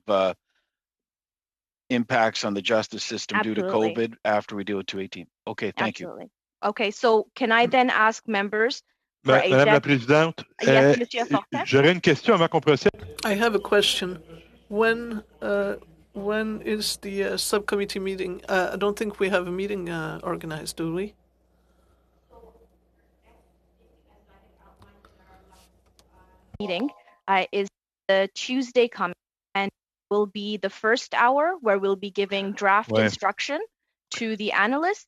impacts on the justice system due to COVID after we deal with 218. Okay, thank you. Okay, so can I then ask members? Madame la Présidente, j'aurais une question avant qu'on procède. I have a question. When is the subcommittee meeting? I don't think we have a meeting organized, do we? Meeting is the Tuesday coming, and will be the first hour where we'll be giving draft instruction to the analysts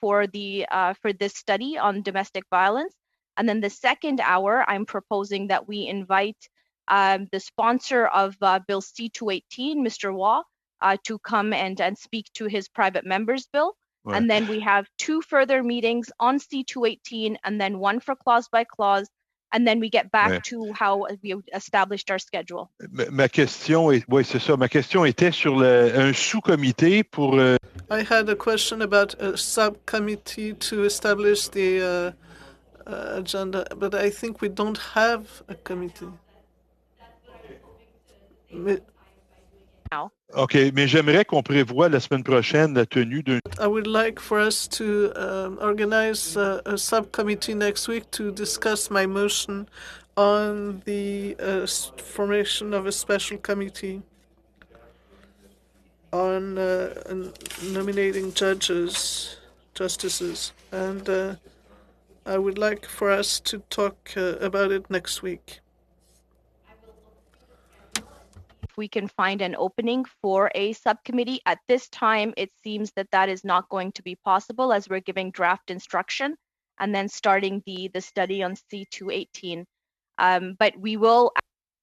for this study on domestic violence. And then the second hour, I'm proposing that we invite the sponsor of Bill C-218, Mr. Waugh, to come and speak to his private members bill. Right. And then we have 2 further meetings on C-218, and then 1 for clause by clause. And then we get back to how we established our schedule. Ma question c'est ça. Ma question était sur un sous-comité pour. I had a question about a subcommittee to establish the agenda, but I think we don't have a committee. OK, mais j'aimerais qu'on prévoie la semaine prochaine la tenue d'un. I would like for us to organize a subcommittee next week to discuss my motion on the formation of a special committee on nominating justices, and I would like for us to talk about it next week. If we can find an opening for a subcommittee. At this time, it seems that that is not going to be possible as we're giving draft instruction and then starting the study on C218. But we will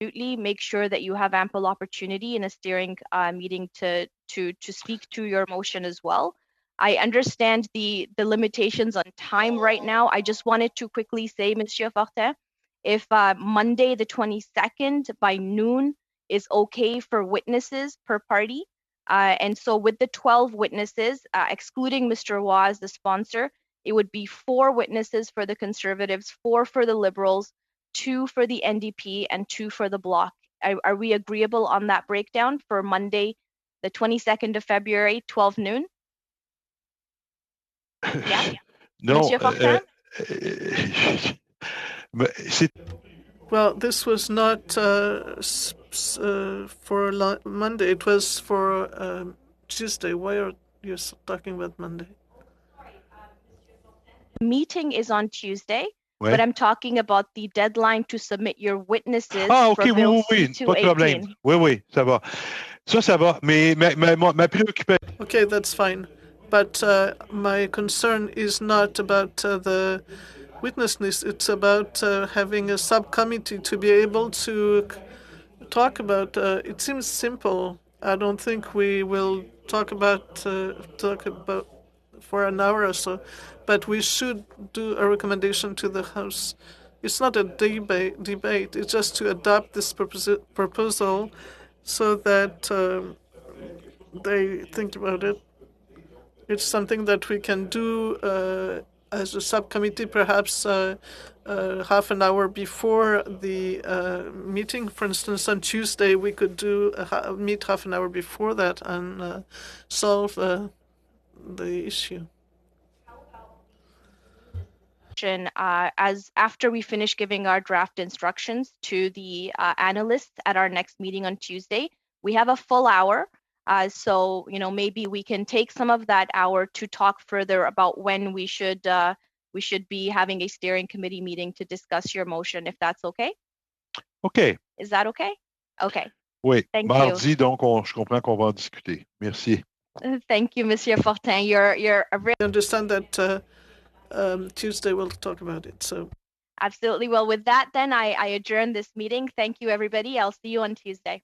absolutely make sure that you have ample opportunity in a steering meeting to speak to your motion as well. I understand the limitations on time right now. I just wanted to quickly say, Monsieur Fortin, if Monday the 22nd by noon is okay for witnesses per party, and so with the 12 witnesses, excluding Mr. Waugh as the sponsor, it would be 4 witnesses for the Conservatives, 4 for the Liberals, 2 for the NDP, and 2 for the Bloc. Are we agreeable on that breakdown for Monday, the 22nd of February, 12 noon? Yeah. Non. Well, this was not for Monday. It was for Tuesday. Why are you talking about Monday? Meeting is on Tuesday, but I'm talking about the deadline to submit your witnesses. OK, oui, pas de problème. Oui, ça va. Ça va. Mais ma préoccupation. OK, that's fine. But my concern is not about the witness list. It's about having a subcommittee to be able to talk about. It seems simple. I don't think we will talk about for an hour or so, but we should do a recommendation to the House. It's not a debate. It's just to adopt this proposal so that they think about it. It's something that we can do as a subcommittee, perhaps half an hour before the meeting. For instance, on Tuesday, we could meet half an hour before that and solve the issue. As after we finish giving our draft instructions to the analysts at our next meeting on Tuesday, we have a full hour. So, maybe we can take some of that hour to talk further about when we should be having a steering committee meeting to discuss your motion, if that's okay. OK. Is that okay? Okay. Oui. Thank Mardi, you. donc, je comprends qu'on va en discuter. Merci. Thank you, Monsieur Fortin. You're a very... I understand that Tuesday we'll talk about it. So. Absolutely. Well, with that, then I adjourn this meeting. Thank you, everybody. I'll see you on Tuesday.